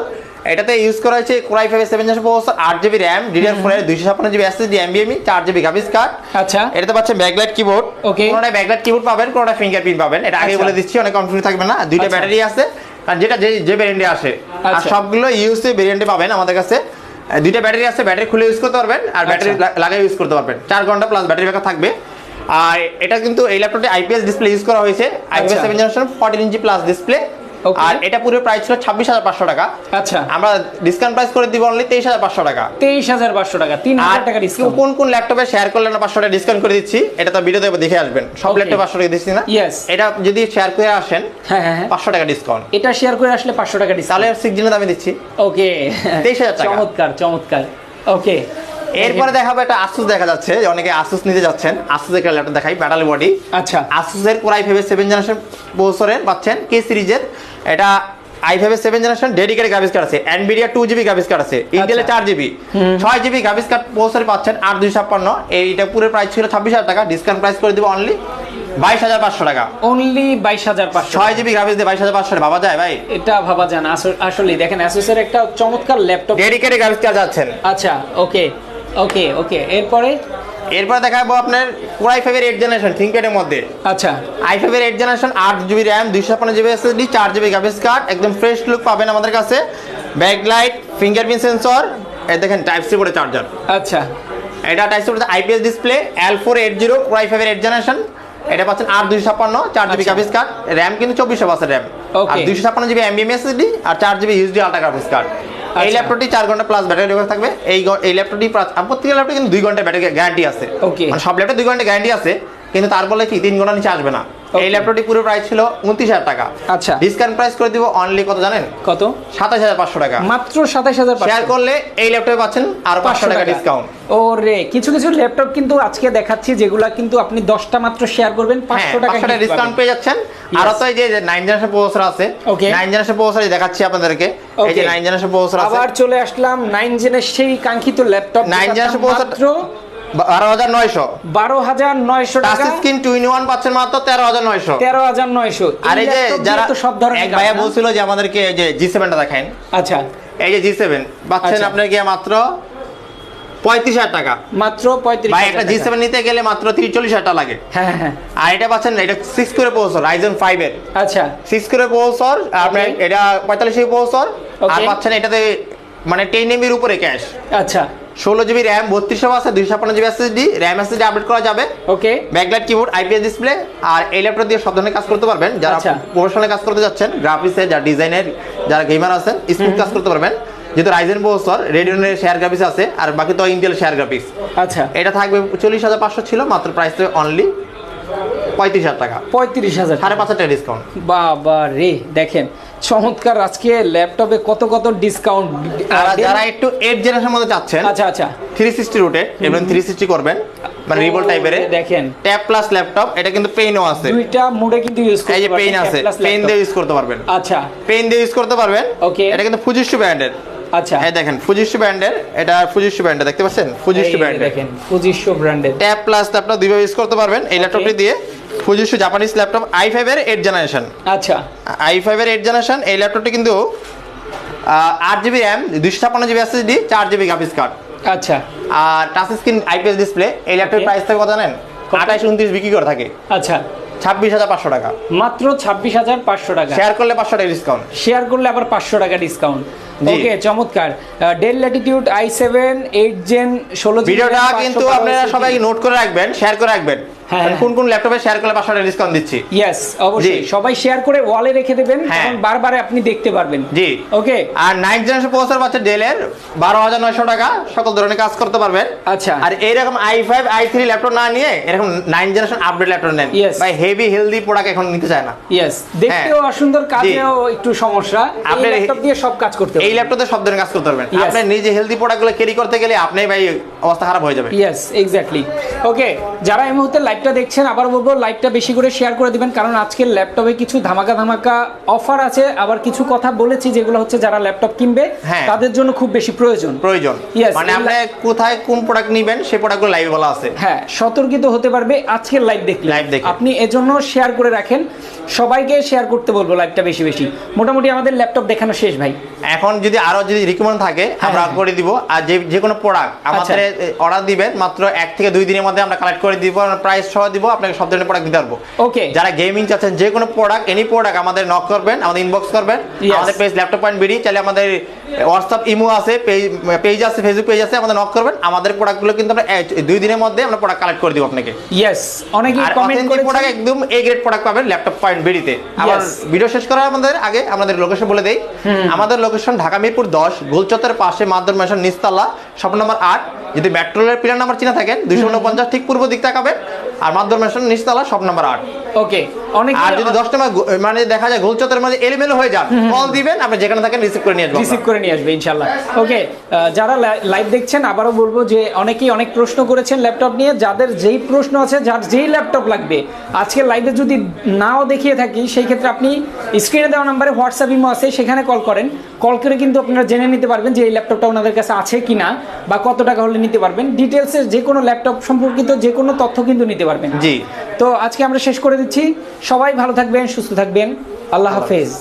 Speaker 2: এটাতে ইউজ করা হয়েছে Core i5 এর 7 generation processor, 8GB RAM, DDR4 এর 256GB SSD, NVMe, 4GB graphics card.
Speaker 1: আচ্ছা,
Speaker 2: এটাতে পাচ্ছেন ব্যাকলাইট কিবোর্ড।
Speaker 1: ওকে,
Speaker 2: কোনটা ব্যাকলাইট কিবোর্ড পাবেন, কোনটা ফিঙ্গারপ্রিন্ট পাবেন। এটা আগে বলে দিচ্ছি, অনেক কনফিউজ থাকবে না। দুইটা ব্যাটারি আছে, কারণ যেটা যে ভেরিয়েন্টে আসে। আর সবগুলো ইউএসএ ভেরিয়েন্টে পাবেন আমাদের কাছে। দুইটা ব্যাটারি আছে, ব্যাটারি খুলে ইউজ করতে পারবেন, আর ব্যাটারি লাগাই ইউজ করতে পারবেন। 4 ঘন্টা প্লাস ব্যাটারি ব্যাকআপ থাকবে। আর এটা কিন্তু এই ল্যাপটপে IPS ডিসপ্লে ইউজ করা হয়েছে, IPS 7 generation 14 inch plus display. আর এটা পুরো প্রাইস ছিল 26,500 টাকা।
Speaker 1: আচ্ছা,
Speaker 2: আমরা ডিসকাউন্ট প্রাইস করে দিব অনলি 23,500 টাকা।
Speaker 1: 23,500 টাকা, 3,000 টাকা ডিসকাউন্ট।
Speaker 2: কোন ল্যাপটপে শেয়ার করলে না 500 টাকা ডিসকাউন্ট করে দিচ্ছি, এটা তো ভিডিওতে দেখে আসবেন। সব ল্যাপটপে 500 টাকা দিচ্ছি না।
Speaker 1: ইয়েস,
Speaker 2: এটা যদি শেয়ার করে আসেন,
Speaker 1: হ্যাঁ হ্যাঁ,
Speaker 2: 500 টাকা ডিসকাউন্ট।
Speaker 1: এটা শেয়ার করে আসলে 500 টাকা ডিসকাউন্ট।
Speaker 2: তাহলে 6 জেনের দামে দিচ্ছি।
Speaker 1: ওকে,
Speaker 2: 23,000 টাকা।
Speaker 1: চমৎকার চমৎকার। ওকে,
Speaker 2: এরপরে দেখাবো একটা Asus দেখা যাচ্ছে, যে অনেকে Asus নিতে যাচ্ছেন। Asus এর ল্যাপটপ দেখাই, মেটাল বডি।
Speaker 1: আচ্ছা,
Speaker 2: Asus এর Core i5 এর 7 জেনারেশন প্রসেসরে পাচ্ছেন K সিরিজের। এটা i5 এর 7 জেনারেশন ডেডিকেটেড গ্রাফিক্স কার্ড আছে, Nvidia 2GB গ্রাফিক্স কার্ড আছে, Intel 4GB, 6GB graphics card প্রসেসরে পাচ্ছেন 8256। এইটা পুরো প্রাইস ছিল 26,000 টাকা, ডিসকাউন্ট প্রাইস করে দিব অনলি 22,500 টাকা।
Speaker 1: অনলি 22,500।
Speaker 2: 6GB গ্রাফিক্স দিয়ে 22,500 ভাবা যায় ভাই?
Speaker 1: এটা ভাবা যায় না আসলে। দেখেন Asus এর একটা চমৎকার ল্যাপটপ,
Speaker 2: ডেডিকেটেড গ্রাফিক্স কার্ড যাচ্ছেন।
Speaker 1: আচ্ছা, ওকে ওকে ওকে। এরপরে
Speaker 2: দেখাবো আপনার Core i5 এর 8 জেনারেশন ThinkPad এর মধ্যে।
Speaker 1: আচ্ছা,
Speaker 2: i5 এর 8 generation, 8GB RAM, 256GB SSD, 4GB graphics card. একদম ফ্রেশ লুক পাবেন আমাদের কাছে। ব্যাকলাইট, ফিঙ্গারপ্রিন্ট সেন্সর, এই দেখেন টাইপ সি করে চার্জার।
Speaker 1: আচ্ছা,
Speaker 2: এটা টাইপ সি করে IPS display, L480 Core i5 এর 8 জেনারেশন। এটা পাচ্ছেন 8256, 4GB গ্রাফিক্স কার্ড। RAM কিন্তু 2400 আছে RAM, আর 256GB NVMe SSD, আর 4GB USD ultra graphics card. এই ল্যাপটপটি 4 ঘন্টা প্লাস ব্যাটারি ব্যাকআপ থাকবে। এই ল্যাপটপটি প্রত্যেকটা ল্যাপটপে কিন্তু 2 ঘন্টা ব্যাটারি গ্যারান্টি আছে। মানে সব ল্যাপটপে 2 ঘন্টা গ্যারান্টি আছে, কিন্তু তার বলে কি 3 ঘন্টা নিচে আসবে না। এই ল্যাপটপটি পুরো প্রাইস ছিল 29,000 টাকা।
Speaker 1: আচ্ছা,
Speaker 2: ডিসকাউন্ট প্রাইস করে দিব অনলি কত জানেন?
Speaker 1: কত?
Speaker 2: 27,500 টাকা।
Speaker 1: মাত্র 27,500।
Speaker 2: শেয়ার করলে এই ল্যাপটপে পাচ্ছেন আর 500 টাকা ডিসকাউন্ট।
Speaker 1: ওরে, কিছু ল্যাপটপ কিন্তু আজকে দেখাচ্ছি, যেগুলা কিন্তু আপনি 10টা মাত্র শেয়ার করবেন 500 টাকা
Speaker 2: ডিসকাউন্ট পেয়ে যাচ্ছেন। আর তো এই যে 9 জেনারেশন প্রসেসর আছে, 9 জেনারেশন প্রসেসর দেখাচ্ছি আপনাদেরকে। এই যে 9 জেনারেশন প্রসেসর আছে।
Speaker 1: আবার চলে আসলাম 9 জেনের সেই কাঙ্ক্ষিত ল্যাপটপ।
Speaker 2: 9 জেনারেশন প্রসেসর মাত্র 12,900 টাকা। টাচ স্ক্রিন 2-in-1 পাচ্ছেন মাত্র 13,900।
Speaker 1: 13,900।
Speaker 2: আর এই যে যারা
Speaker 1: তো সব ধরনের,
Speaker 2: এক ভাইয়া বলছিল যে আমাদেরকে এই যে G7 টা দেখান।
Speaker 1: আচ্ছা,
Speaker 2: এই যে G7 পাচ্ছেন আপনার কি মাত্র 35,000 টাকা।
Speaker 1: মাত্র 35,000
Speaker 2: ভাই একটা G7 নিতে গেলে মাত্র 43,000 টাকা লাগে।
Speaker 1: হ্যাঁ হ্যাঁ।
Speaker 2: আর এটা পাচ্ছেন, এটা 6 কোর প্রসেসর, Ryzen 5 এর।
Speaker 1: আচ্ছা,
Speaker 2: 6 কোর প্রসেসর, আপনার এটা 45 GB প্রসেসর। আর পাচ্ছেন এটাতে মানে 10 MB এর উপরে ক্যাশ।
Speaker 1: আচ্ছা,
Speaker 2: 16GB RAM, 3200 আছে, 256GB SSD, RAM SSD update করা যাবে।
Speaker 1: ওকে,
Speaker 2: ব্যাকলাইট কিবোর্ড, IPS ডিসপ্লে। আর এই ল্যাপটপ দিয়ে সব ধরনের কাজ করতে পারবেন। যারা প্রফেশনাল কাজ করতে যাচ্ছেন, গ্রাফিক্সে, যারা ডিজাইনের, যারা গেমার আছেন, স্মুথ কাজ করতে পারবেন। যেহেতু Ryzen প্রসেসর, Radeon-এর শেয়ার গ্রাফিক্স আছে, আর বাকি তো Intel শেয়ার গ্রাফিক্স।
Speaker 1: আচ্ছা,
Speaker 2: এটা থাকবে 40,500 ছিল, মাত্র প্রাইস অনলি 35,000 টাকা।
Speaker 1: 35,000,
Speaker 2: 5,500 টাকা ডিসকাউন্ট।
Speaker 1: বাবা রে, দেখেন চমৎকার আজকে ল্যাপটপে কত ডিসকাউন্ট।
Speaker 2: আর যারা একটু 8 জেনারেশনের মধ্যে চাচ্ছেন,
Speaker 1: আচ্ছা আচ্ছা,
Speaker 2: 360 রুটে এবং 360 করবেন, মানে রিভোল্ট টাইপের।
Speaker 1: দেখেন
Speaker 2: ট্যাব প্লাস ল্যাপটপ, এটা কিন্তু পেইনও আছে,
Speaker 1: দুইটা মোডে কিন্তু ইউজ করতে পারবেন।
Speaker 2: এই যে পেইন আছে, পেইন দিয়ে ইউজ করতে পারবেন।
Speaker 1: আচ্ছা,
Speaker 2: পেইন দিয়ে ইউজ করতে পারবেন।
Speaker 1: ওকে,
Speaker 2: এটা কিন্তু Fujitsu ব্র্যান্ডের।
Speaker 1: আচ্ছা,
Speaker 2: এই দেখেন Fujitsu ব্র্যান্ডের, এটা Fujitsu ব্র্যান্ডের, দেখতে পাচ্ছেন Fujitsu ব্র্যান্ডের।
Speaker 1: দেখেন Fujitsu ব্র্যান্ডের
Speaker 2: ট্যাব প্লাস ল্যাপটপ দুইভাবে ইউজ করতে পারবেন এই ল্যাপটপটি দিয়ে। Fujitsu জাপানিজ ল্যাপটপ, i5 এর 8 জেনারেশন।
Speaker 1: আচ্ছা,
Speaker 2: i5 এর 8 জেনারেশন। এই ল্যাপটপটি কিন্তু 8GB RAM, 256GB SSD, 4GB graphics card.
Speaker 1: আচ্ছা,
Speaker 2: আর টাচ স্ক্রিন IPS ডিসপ্লে। এই ল্যাপটপের প্রাইস থাকে কত জানেন? 28-29 বিক্রি করে থাকে।
Speaker 1: আচ্ছা,
Speaker 2: 26,500 টাকা।
Speaker 1: মাত্র 26,500 টাকা।
Speaker 2: শেয়ার করলে 500 টাকা ডিসকাউন্ট।
Speaker 1: শেয়ার করলে আবার 500 টাকা ডিসকাউন্ট। ওকে, চমৎকার। ডেল ল্যাটিটিউড i7 8 জেন 16
Speaker 2: ভিডিওটা কিন্তু আপনারা সবাই নোট করে রাখবেন, শেয়ার করে রাখবেন, কোন কোন ল্যাপটপে শেয়ার করলে 500 ডিসকাউন্ট দিচ্ছি।
Speaker 1: ইয়েস, অবশ্যই সবাই শেয়ার করে ওয়ালে রেখে দেবেন, তখন বারবার আপনি দেখতে পারবেন।
Speaker 2: জি,
Speaker 1: ওকে।
Speaker 2: আর 9th জেনারেশন প্রসেসর পাচ্ছে ডেলের 12900 টাকা, সকল ধরনের কাজ করতে পারবেন।
Speaker 1: আচ্ছা,
Speaker 2: আর এইরকম i5 i3 ল্যাপটপ না নিয়ে এরকম 9th জেনারেশন আপডেট ল্যাপটপ নেন ভাই, হেভি হেলদি প্রোডাক্ট এখন নিতে চায় না।
Speaker 1: ইয়েস, দেখতেও অসুন্দর, কাজেও একটু সমস্যা। আপনি ল্যাপটপ দিয়ে সব কাজ করতে পারবেন,
Speaker 2: এই ল্যাপটপে সব ধরনের কাজ করতে পারবেন। আপনি নিজে হেলদি প্রোডাক্টগুলো ক্যারি করতে গেলে আপনি ভাই অবস্থা খারাপ হয়ে যাবে।
Speaker 1: Yes, exactly. ওকে, যারা এই মুহূর্তে লাইভটা দেখছেন, আবার বলবো লাইভটা বেশি করে শেয়ার করে দিবেন, কারণ আজকের ল্যাপটপে কিছু ধামাকা অফার আছে। আবার কিছু কথা বলেছি যেগুলো হচ্ছে যারা ল্যাপটপ কিনবে তাদের জন্য খুব বেশি প্রয়োজন। মানে আপনি
Speaker 2: কোথায় কোন প্রোডাক্ট নেবেন সেই প্রোডাক্টগুলো লাইভে বলা আছে।
Speaker 1: হ্যাঁ, সতর্কিত হতে পারবে আজকের লাইভ দেখলে। আপনি এজন্য শেয়ার করে রাখেন, সবাইকে শেয়ার করতে বলবো লাইভটা বেশি বেশি। মোটামুটি আমাদের ল্যাপটপ দেখানো শেষ ভাই।
Speaker 2: এখন যদি আরো রিকমেন্ড থাকে আমরা করে দিব। আর যে কোনো প্রোডাক্ট আমাদের অর্ডার দিবেন, মাত্র 1 থেকে 2 দিনের মধ্যে আমরা কালেক্ট করে দিব, প্রাইস সহ দিব, আপনাকে সব ধরনের প্রোডাক্ট দিতে পারবো। ওকে, যারা গেমিং চাচ্ছেন যে কোনো প্রোডাক্ট, এনি প্রোডাক্ট আমাদের নক করবেন, আমাদের ইনবক্স করবেন। আমাদের পেজ ল্যাপটপ পয়েন্ট বিডি, চাইলে আমাদের হোয়াটসঅ্যাপ ইমো আছে, পেজ আছে, ফেসবুক পেজ আছে, আমাদের নক করবেন। আমাদের প্রোডাক্টগুলো কিন্তু আমরা 2 দিনের মধ্যে আমরা প্রোডাক্ট কালেক্ট করে দিব আপনাকে।
Speaker 1: ইয়েস, অনেকেই কমেন্ট করেছেন
Speaker 2: প্রোডাক্ট একদম এ গ্রেড প্রোডাক্ট পাবেন ল্যাপটপ পয়েন্ট বিডিতে। আবার ভিডিও শেষ করার আগে আমাদের লোকেশন বলে দেই। আমাদের লোকেশন ঢাকা মিরপুর 10 গোলচত্বরের পাশে মাদুর ম্যানশন নিচতলা, শপ নম্বর 8। যদি মেট্রোলের পিলার নাম্বার চিনা থাকেন 249 ঠিক পূর্ব দিক তাকাবেন, আর মাদুর ম্যানশন নিচতলা, শপ নম্বর 8।
Speaker 1: ওকে,
Speaker 2: আর যদি 10 নম্বর মানে দেখা যায় গোলচত্বরের মধ্যে এলোমেলো হয়ে যান, কল দিবেন, আপনি যেখানে থাকেন রিসিভ করে নিয়ে আসবে ইনশাআল্লাহ।
Speaker 1: ওকে, যারা লাইভ দেখছেন আবারও বলবো যে অনেকেই অনেক প্রশ্ন করেছেন ল্যাপটপ নিয়ে। যাদের যেই প্রশ্ন আছে, যার যেই ল্যাপটপ লাগবে, আজকে লাইভে যদি নাও দেখিয়ে থাকি সেই ক্ষেত্রে আপনি স্ক্রিনে দেওয়া নম্বরে হোয়াটসঅ্যাপ ইমো আছে, সেখানে কল করেন। কল করে কিন্তু আপনারা জেনে নিতে পারবেন যে এই ল্যাপটপটা ওনাদের কাছে আছে কিনা বা কত টাকা হলে নিতে পারবেন। ডিটেলসে যে কোনো ল্যাপটপ সম্পর্কিত যে কোনো তথ্য কিন্তু নিতে পারবেন। জি, তো আজকে আমরা শেষ করে দিচ্ছি। সবাই ভালো থাকবেন, সুস্থ থাকবেন। আল্লাহ হাফেজ।